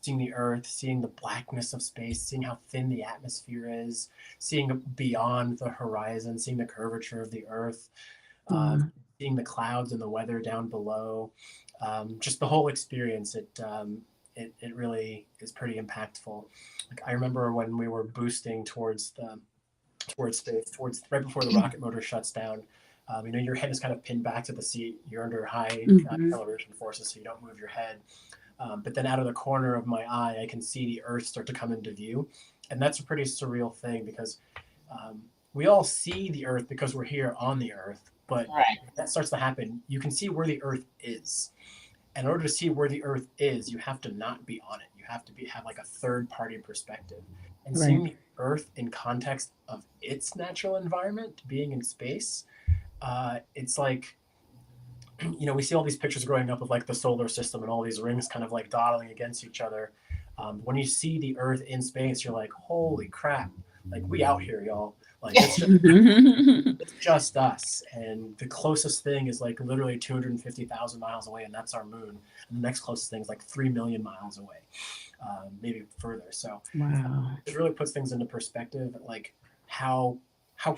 seeing the Earth, seeing the blackness of space, seeing how thin the atmosphere is, seeing beyond the horizon, seeing the curvature of the Earth, seeing the clouds and the weather down below. Just the whole experience, it really is pretty impactful. Like I remember when we were boosting towards towards space, towards right before the rocket motor shuts down. Your head is kind of pinned back to the seat. You're under high acceleration forces, so you don't move your head. But then out of the corner of my eye, I can see the Earth start to come into view. And that's a pretty surreal thing because we all see the Earth because we're here on the Earth. But when that starts to happen, you can see where the Earth is. In order to see where the Earth is, you have to not be on it. You have to have like a third party perspective. And seeing the Earth in context of its natural environment, being in space, it's like, we see all these pictures growing up of like the solar system and all these rings kind of like dawdling against each other. When you see the Earth in space, you're like, holy crap, like we out here, y'all. Like it's just us. And the closest thing is like literally 250,000 miles away, and that's our moon. And the next closest thing is like 3 million miles away, maybe further. So it really puts things into perspective, like how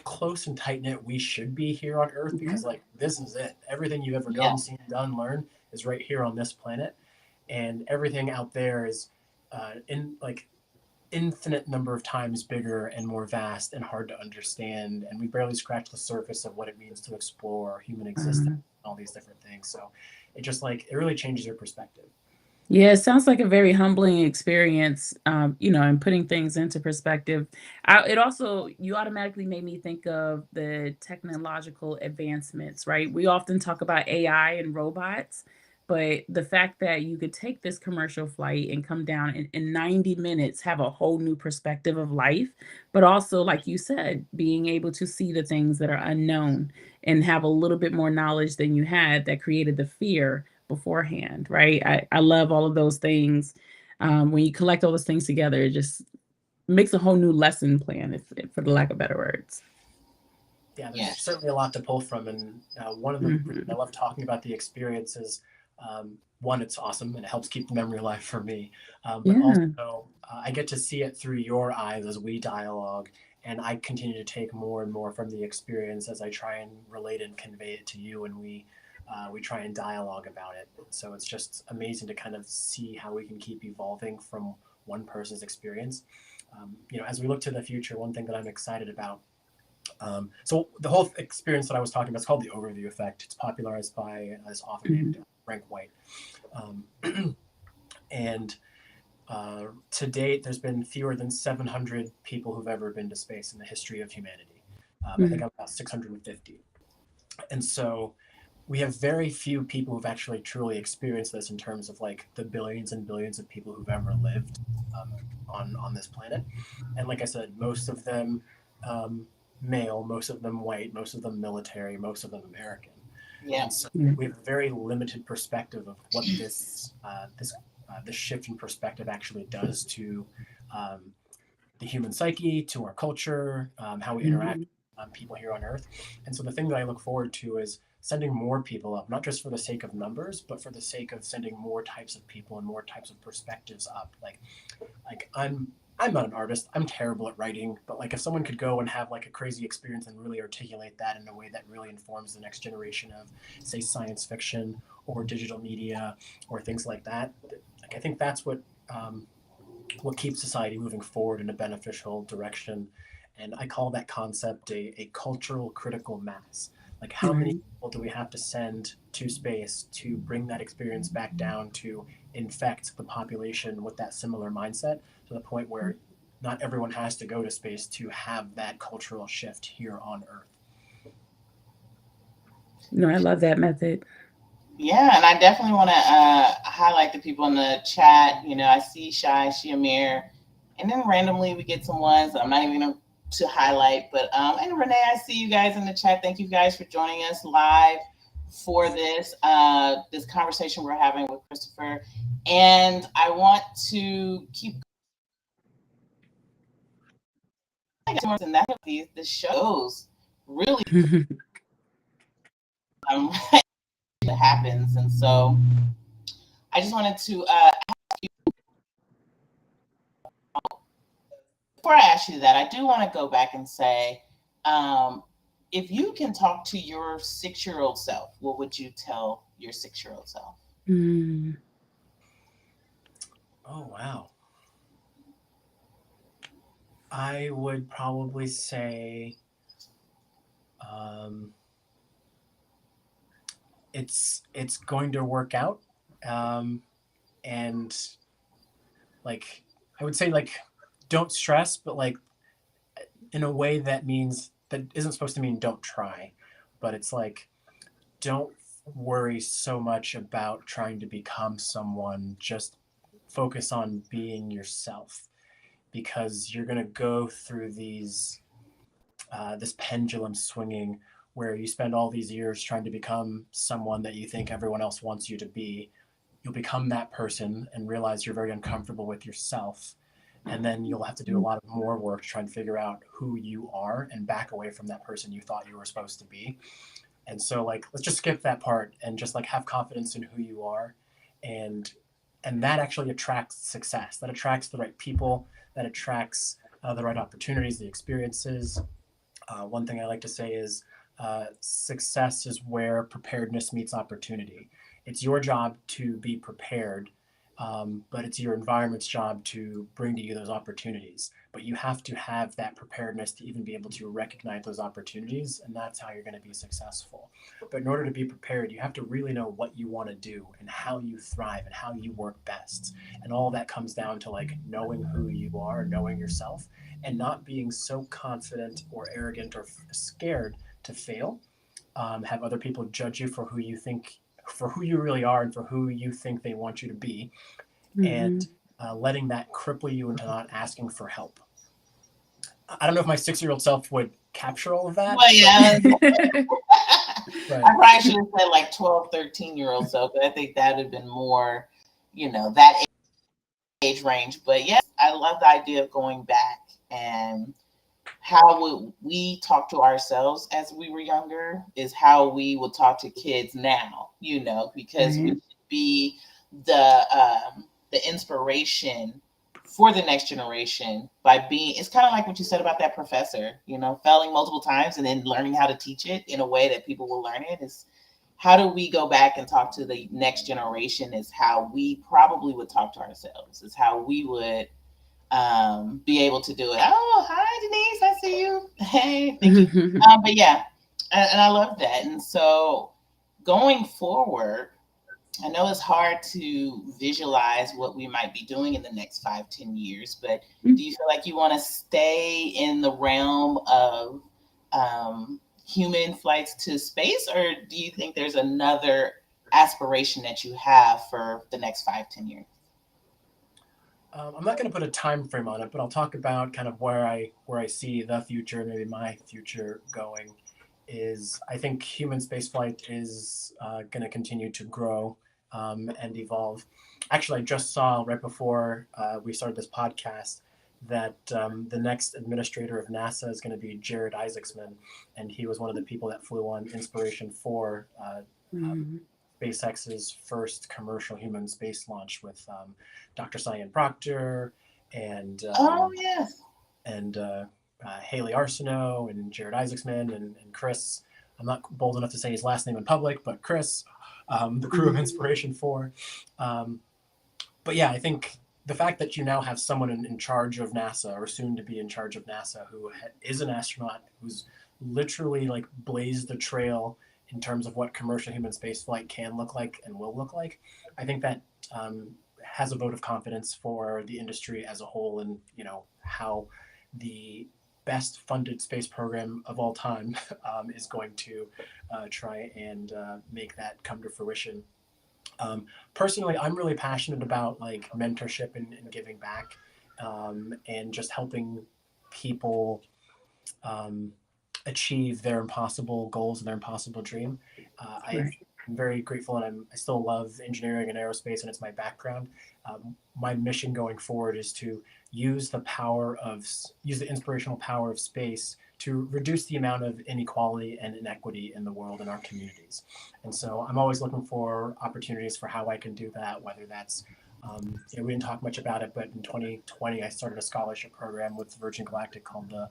close and tight knit we should be here on Earth, because like this is it. Everything you've ever known, seen, done, learned is right here on this planet, and everything out there is in like infinite number of times bigger and more vast and hard to understand, and we barely scratch the surface of what it means to explore human existence, all these different things. So it just like it really changes your perspective. Yeah, it sounds like a very humbling experience, and putting things into perspective. You automatically made me think of the technological advancements, right? We often talk about AI and robots, but the fact that you could take this commercial flight and come down in 90 minutes, have a whole new perspective of life, but also, like you said, being able to see the things that are unknown and have a little bit more knowledge than you had, that created the fear beforehand, right? I love all of those things. When you collect all those things together, it just makes a whole new lesson plan, for the lack of better words. Yeah, there's certainly a lot to pull from, and one of the I love talking about the experiences. One, it's awesome and it helps keep the memory alive for me, but also I get to see it through your eyes as we dialogue, and I continue to take more and more from the experience as I try and relate and convey it to you, and we try and dialogue about it. So it's just amazing to kind of see how we can keep evolving from one person's experience. As we look to the future, one thing that I'm excited about. So the whole experience that I was talking about is called the overview effect. It's popularized by this author named Frank White. And to date, there's been fewer than 700 people who've ever been to space in the history of humanity. I think I'm about 650. And so we have very few people who've actually truly experienced this in terms of like the billions and billions of people who've ever lived on this planet. And like I said, most of them male, most of them white, most of them military, most of them American. And so we have a very limited perspective of what this shift in perspective actually does to the human psyche, to our culture, how we interact with people here on Earth. And so the thing that I look forward to is sending more people up, not just for the sake of numbers, but for the sake of sending more types of people and more types of perspectives up. Like I'm not an artist. I'm terrible at writing, but like if someone could go and have like a crazy experience and really articulate that in a way that really informs the next generation of, say, science fiction or digital media or things like that, like I think that's what keeps society moving forward in a beneficial direction. And I call that concept a cultural critical mass. Like how many people do we have to send to space to bring that experience back down to infect the population with that similar mindset, to the point where not everyone has to go to space to have that cultural shift here on Earth. No, I love that method. Yeah, and I definitely want to highlight the people in the chat. I see Shy, Shiamir, and then randomly we get some ones I'm not even going to highlight. But and Renee, I see you guys in the chat. Thank you guys for joining us live for this conversation we're having with Christopher. And I want to keep and that the shows really that happens. And so I just wanted to ask you, before I ask you that, I do want to go back and say, if you can talk to your 6-year-old self, what would you tell your 6-year-old self? Oh, wow. I would probably say it's going to work out, and like I would say like don't stress, but like in a way that means that isn't supposed to mean don't try, but it's like don't worry so much about trying to become someone. Just focus on being yourself, because you're going to go through this pendulum swinging where you spend all these years trying to become someone that you think everyone else wants you to be. You'll become that person and realize you're very uncomfortable with yourself. And then you'll have to do a lot of more work to try and figure out who you are and back away from that person you thought you were supposed to be. And so like let's just skip that part and just like have confidence in who you are, and that actually attracts success. That attracts the right people, that attracts the right opportunities, the experiences. One thing I like to say is success is where preparedness meets opportunity. It's your job to be prepared, but it's your environment's job to bring to you those opportunities. But you have to have that preparedness to even be able to recognize those opportunities, and that's how you're going to be successful. But in order to be prepared, you have to really know what you want to do and how you thrive and how you work best. And all that comes down to like knowing who you are, knowing yourself, and not being so confident or arrogant or scared to fail. Have other people judge you for who you think, for who you really are, and for who you think they want you to be, and letting that cripple you into not asking for help. I don't know if my 6-year-old self would capture all of that. Well, yeah. But I probably should have said like 12, 13-year-old self, but I think that would have been more, that age range. But yes, I love the idea of going back and how would we talk to ourselves as we were younger is how we would talk to kids now, because we should be the inspiration for the next generation by being, it's kind of like what you said about that professor, failing multiple times and then learning how to teach it in a way that people will learn it. Is how do we go back and talk to the next generation is how we probably would talk to ourselves, is how we would be able to do it. Oh, hi Denise, I see you. Hey, thank you. But yeah, and I love that. And so going forward, I know it's hard to visualize what we might be doing in the next 5, 10 years, but do you feel like you want to stay in the realm of human flights to space, or do you think there's another aspiration that you have for the next 5, 10 years? I'm not going to put a time frame on it, but I'll talk about kind of where I see the future, maybe my future going. Is I think human spaceflight is going to continue to grow and evolve. Actually, I just saw right before we started this podcast that the next administrator of NASA is going to be Jared Isaacman, and he was one of the people that flew on Inspiration 4, SpaceX's first commercial human space launch with Dr. Cyan Proctor and Haley Arsenault and Jared Isaacman and Chris. I'm not bold enough to say his last name in public, but Chris, the crew of Inspiration 4. But yeah, I think the fact that you now have someone in charge of NASA, or soon to be in charge of NASA, who is an astronaut, who's literally like blazed the trail in terms of what commercial human spaceflight can look like and will look like, I think that has a vote of confidence for the industry as a whole, and how the best funded space program of all time is going to try and make that come to fruition. Personally, I'm really passionate about like mentorship and giving back, and just helping people achieve their impossible goals and their impossible dream. I'm very grateful, and I still love engineering and aerospace, and it's my background. My mission going forward is to use the inspirational power of space to reduce the amount of inequality and inequity in the world and our communities. And so I'm always looking for opportunities for how I can do that, whether that's we didn't talk much about it, but in 2020 I started a scholarship program with Virgin Galactic called the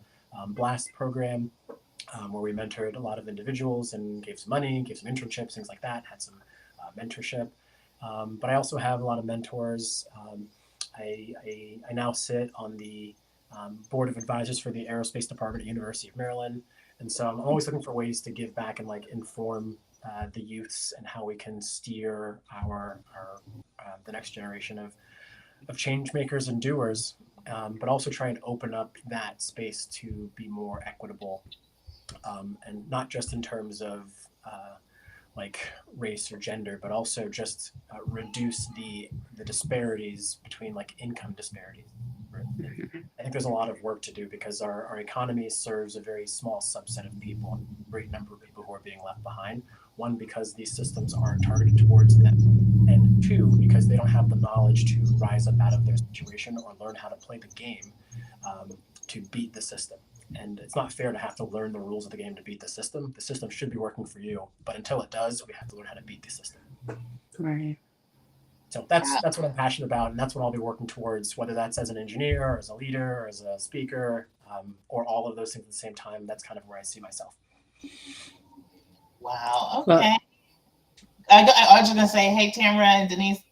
BLAST program, where we mentored a lot of individuals and gave some money, gave some internships, things like that, had some mentorship. But I also have a lot of mentors. I now sit on the board of advisors for the Aerospace Department at University of Maryland. And so I'm always looking for ways to give back and like inform the youths and how we can steer our the next generation of change makers and doers, but also try and open up that space to be more equitable, and not just in terms of like race or gender, but also just reduce the disparities between like income disparities. I think there's a lot of work to do because our economy serves a very small subset of people, a great number of people who are being left behind. One, because these systems aren't targeted towards them, and two, because they don't have the knowledge to rise up out of their situation or learn how to play the game to beat the system. And it's not fair to have to learn the rules of the game to beat the system. The system should be working for you, but until it does, we have to learn how to beat the system. Right. So that's what I'm passionate about, and that's what I'll be working towards, whether that's as an engineer, or as a leader, or as a speaker, or all of those things at the same time. That's kind of where I see myself. Wow. Well- Okay. I was just gonna say, hey, Tamara and Denise,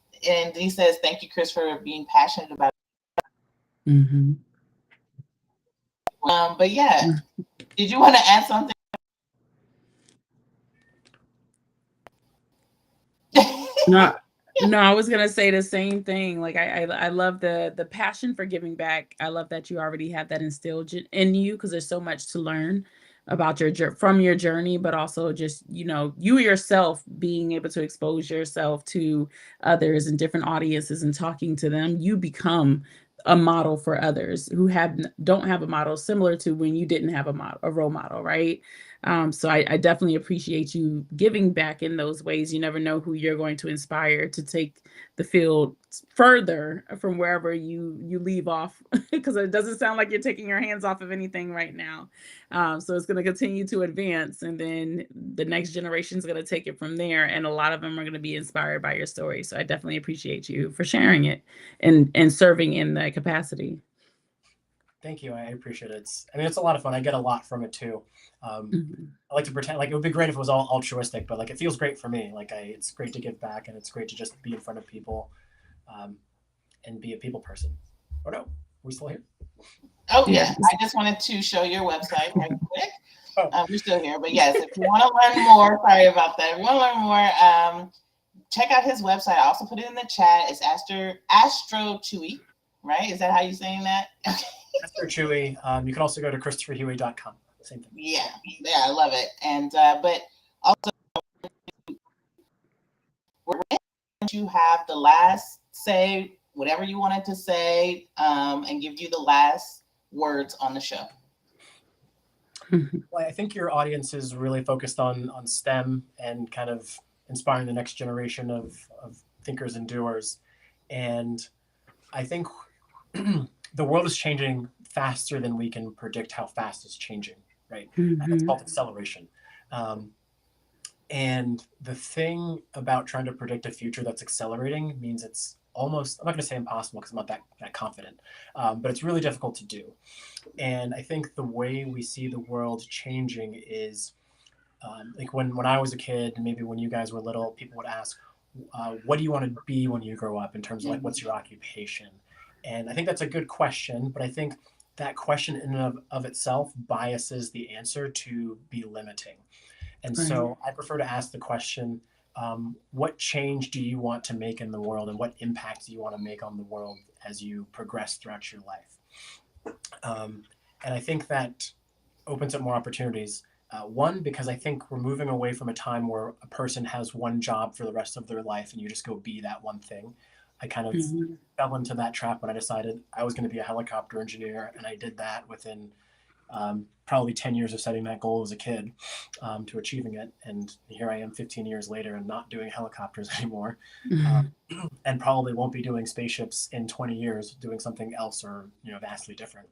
says, thank you, Chris, for being passionate about it. Mm-hmm. But yeah, did you want to add something? No, I was gonna say the same thing. Like I love the passion for giving back. I love that you already have that instilled in you, because there's so much to learn about from your journey, but also just, you yourself being able to expose yourself to others and different audiences and talking to them. You become a model for others who don't have a model, similar to when you didn't have a role model, right? So I definitely appreciate you giving back in those ways. You never know who you're going to inspire to take the field further from wherever you leave off, because it doesn't sound like you're taking your hands off of anything right now. So it's going to continue to advance, and then the next generation is going to take it from there. And a lot of them are going to be inspired by your story. So I definitely appreciate you for sharing it and serving in that capacity. Thank you. I appreciate it. It's a lot of fun. I get a lot from it too. I like to pretend like it would be great if it was all altruistic, but like it feels great for me. Like it's great to give back, and it's great to just be in front of people, and be a people person. Oh no, are we still here? Oh yeah, I just wanted to show your website right quick. We're still here, but yes, if you want to learn more, sorry about that. If you want to learn more, check out his website. I also put it in the chat. It's Chuie, right? Is that how you're saying that? Astro Chuie. You can also go to ChristopherHuie.com. Same thing. Yeah, I love it. And but also, you have the last say, whatever you wanted to say, and give you the last words on the show. Well, I think your audience is really focused on STEM and kind of inspiring the next generation of thinkers and doers. And I think the world is changing faster than we can predict how fast it's changing, right? And it's called acceleration. And the thing about trying to predict a future that's accelerating means it's almost, I'm not going to say impossible because I'm not that confident, but it's really difficult to do. And I think the way we see the world changing is like when I was a kid, and maybe when you guys were little, people would ask, what do you want to be when you grow up, in terms of like, what's your occupation? And I think that's a good question, but I think that question in and of itself biases the answer to be limiting. And so I prefer to ask the question, what change do you want to make in the world, and what impact do you want to make on the world as you progress throughout your life? And I think that opens up more opportunities. One, because I think we're moving away from a time where a person has one job for the rest of their life and you just go be that one thing. I kind of fell into that trap when I decided I was going to be a helicopter engineer, and I did that within probably 10 years of setting that goal as a kid, to achieving it. And here I am 15 years later and not doing helicopters anymore, and probably won't be doing spaceships in 20 years, doing something else or vastly different.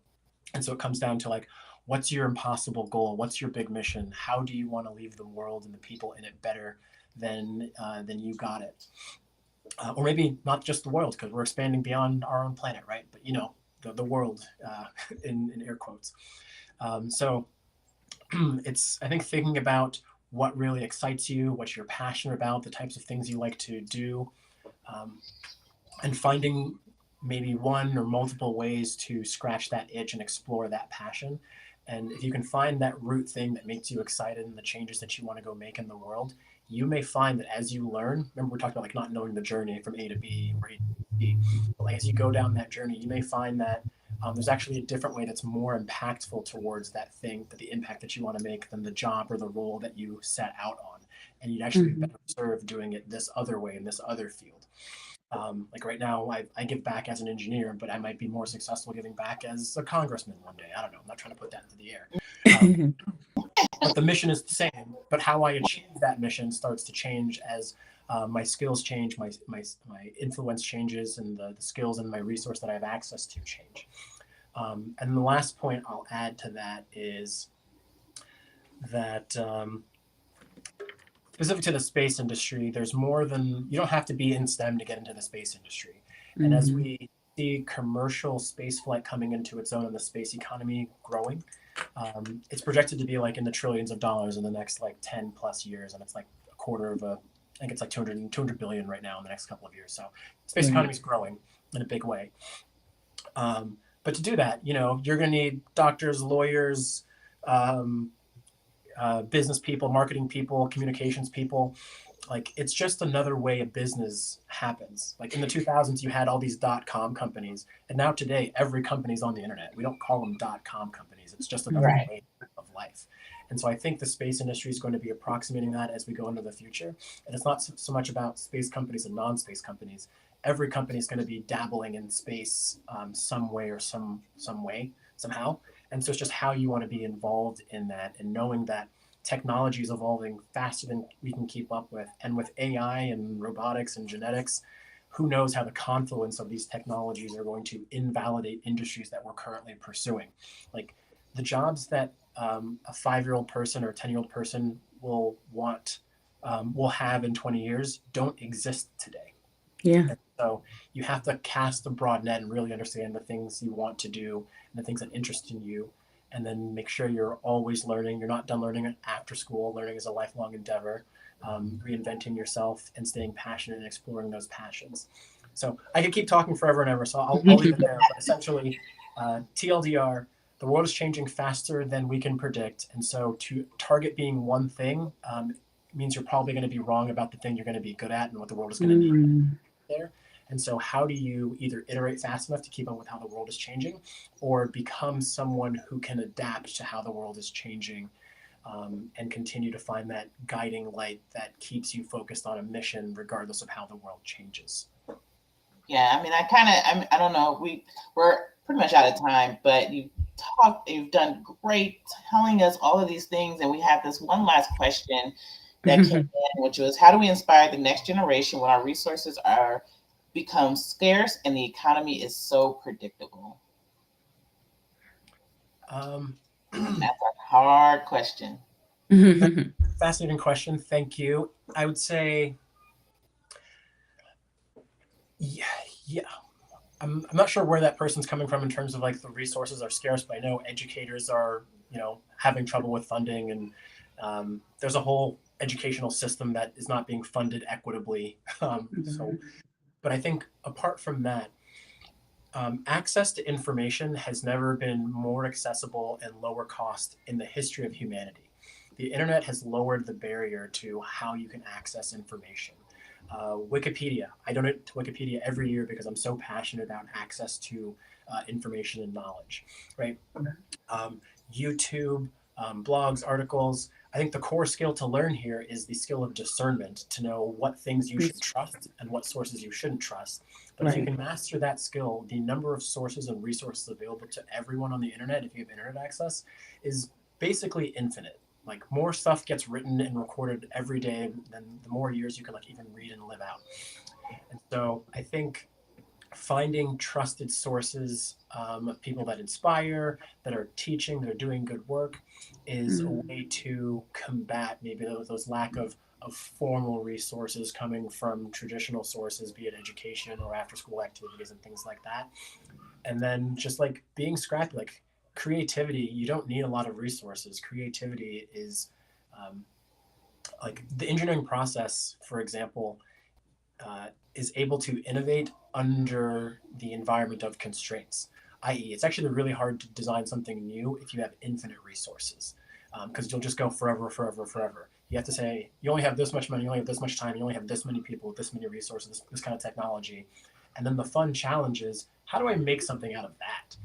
And so it comes down to like, what's your impossible goal? What's your big mission? How do you want to leave the world and the people in it better than you got it? Or maybe not just the world, because we're expanding beyond our own planet, right? But the world, in air quotes. So it's, I think, thinking about what really excites you, what you're passionate about, the types of things you like to do, and finding maybe one or multiple ways to scratch that itch and explore that passion. And if you can find that root thing that makes you excited and the changes that you want to go make in the world, you may find that as you learn, remember we talked about like not knowing the journey from A to B or A to B, but like as you go down that journey, you may find that there's actually a different way that's more impactful towards that thing, that the impact that you want to make, than the job or the role that you set out on. And you'd actually be better served doing it this other way in this other field. Like right now, I give back as an engineer, but I might be more successful giving back as a congressman one day. I don't know. I'm not trying to put that into the air. But the mission is the same. But how I achieve that mission starts to change as my skills change, my influence changes, and the skills and my resource that I have access to change. And the last point I'll add to that is that specific to the space industry, there's more than, you don't have to be in STEM to get into the space industry. And as we see commercial space flight coming into its own and the space economy growing, it's projected to be like in the trillions of dollars in the next like 10 plus years. And it's like a quarter of I think it's like 200 billion right now in the next couple of years. So space economy is growing in a big way. But to do that, you're going to need doctors, lawyers, business people, marketing people, communications people. Like, it's just another way a business happens. Like in the 2000s, you had all these .com companies, and now today, every company's on the internet. We don't call them .com companies. It's just another way of life. And so I think the space industry is going to be approximating that as we go into the future. And it's not so much about space companies and non-space companies. Every company is going to be dabbling in space some way or somehow. And so it's just how you want to be involved in that, and knowing that technology is evolving faster than we can keep up with. And with AI and robotics and genetics, who knows how the confluence of these technologies are going to invalidate industries that we're currently pursuing. Like the jobs that a 5-year-old person or a 10-year-old person will have in 20 years don't exist today. Yeah. And so you have to cast a broad net and really understand the things you want to do and the things that interest in you, and then make sure you're always learning. You're not done learning after school. Learning is a lifelong endeavor, reinventing yourself and staying passionate and exploring those passions. So I could keep talking forever and ever, so I'll leave it there. But essentially, TLDR, the world is changing faster than we can predict. And so to target being one thing means you're probably going to be wrong about the thing you're going to be good at and what the world is going to need there. And so how do you either iterate fast enough to keep up with how the world is changing, or become someone who can adapt to how the world is changing, and continue to find that guiding light that keeps you focused on a mission regardless of how the world changes? Yeah, I mean, I don't know, we're pretty much out of time, but you've done great telling us all of these things. And we have this one last question that came in, which was, how do we inspire the next generation when our resources become scarce and the economy is so predictable? That's a hard question. Fascinating question. Thank you. I would say, yeah. I'm not sure where that person's coming from in terms of like the resources are scarce, but I know educators are, having trouble with funding, and there's a whole educational system that is not being funded equitably. But I think apart from that, access to information has never been more accessible and lower cost in the history of humanity. The internet has lowered the barrier to how you can access information. Wikipedia. I donate to Wikipedia every year because I'm so passionate about access to information and knowledge, right? YouTube, blogs, articles. I think the core skill to learn here is the skill of discernment, to know what things you should trust and what sources you shouldn't trust. But if you can master that skill, the number of sources and resources available to everyone on the internet, if you have internet access, is basically infinite. Like, more stuff gets written and recorded every day than the more years you can like even read and live out. And so I think finding trusted sources of people that inspire, that are teaching, that are doing good work, is a way to combat maybe those lack of formal resources coming from traditional sources, be it education or after school activities and things like that. And then just like being scrappy, like creativity, you don't need a lot of resources. Creativity is like the engineering process, for example. is able to innovate under the environment of constraints, i.e., it's actually really hard to design something new if you have infinite resources, because you'll just go forever, forever, forever. You have to say, you only have this much money, you only have this much time, you only have this many people, this many resources, this kind of technology. And then the fun challenge is, how do I make something out of that?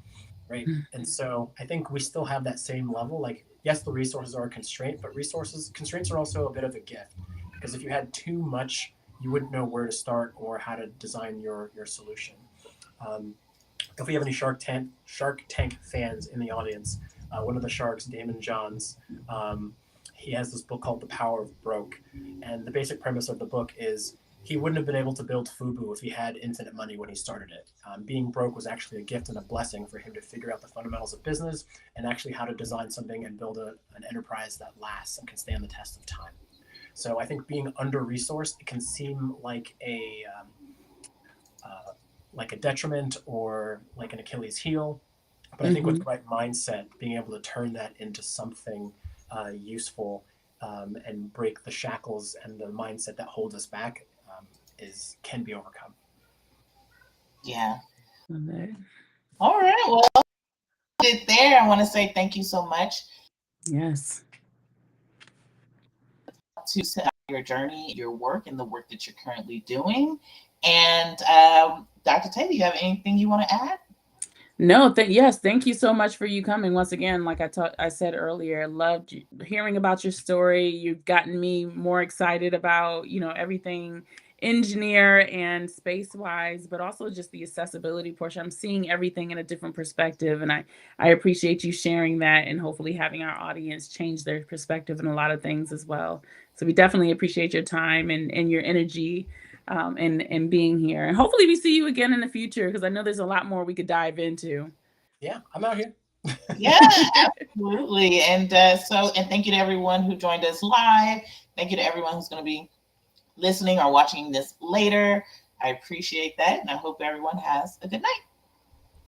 Right. And so I think we still have that same level. Like, yes, the resources are a constraint, but constraints are also a bit of a gift, because if you had too much, you wouldn't know where to start or how to design your solution. If we have any Shark Tank fans in the audience, one of the sharks, Damon Johns, he has this book called The Power of Broke. And the basic premise of the book is he wouldn't have been able to build Fubu if he had infinite money when he started it. Being broke was actually a gift and a blessing for him to figure out the fundamentals of business and actually how to design something and build an enterprise that lasts and can stand the test of time. So I think being under-resourced, it can seem like a detriment or like an Achilles heel. But I think with the right mindset, being able to turn that into something useful and break the shackles and the mindset that holds us back can be overcome. Yeah. Okay. All right. Well, there. I want to say thank you so much. Yes. To your journey, your work, and the work that you're currently doing. And Dr. Taylor, you have anything you want to add? No, yes, thank you so much for you coming. Once again, like I said earlier, loved hearing about your story. You've gotten me more excited about, everything engineer and space-wise, but also just the accessibility portion. I'm seeing everything in a different perspective, and I appreciate you sharing that and hopefully having our audience change their perspective in a lot of things as well. So we definitely appreciate your time and your energy. And being here. And hopefully we see you again in the future, because I know there's a lot more we could dive into. Yeah, I'm out here. Yeah, absolutely. And thank you to everyone who joined us live. Thank you to everyone who's going to be listening or watching this later. I appreciate that. And I hope everyone has a good night.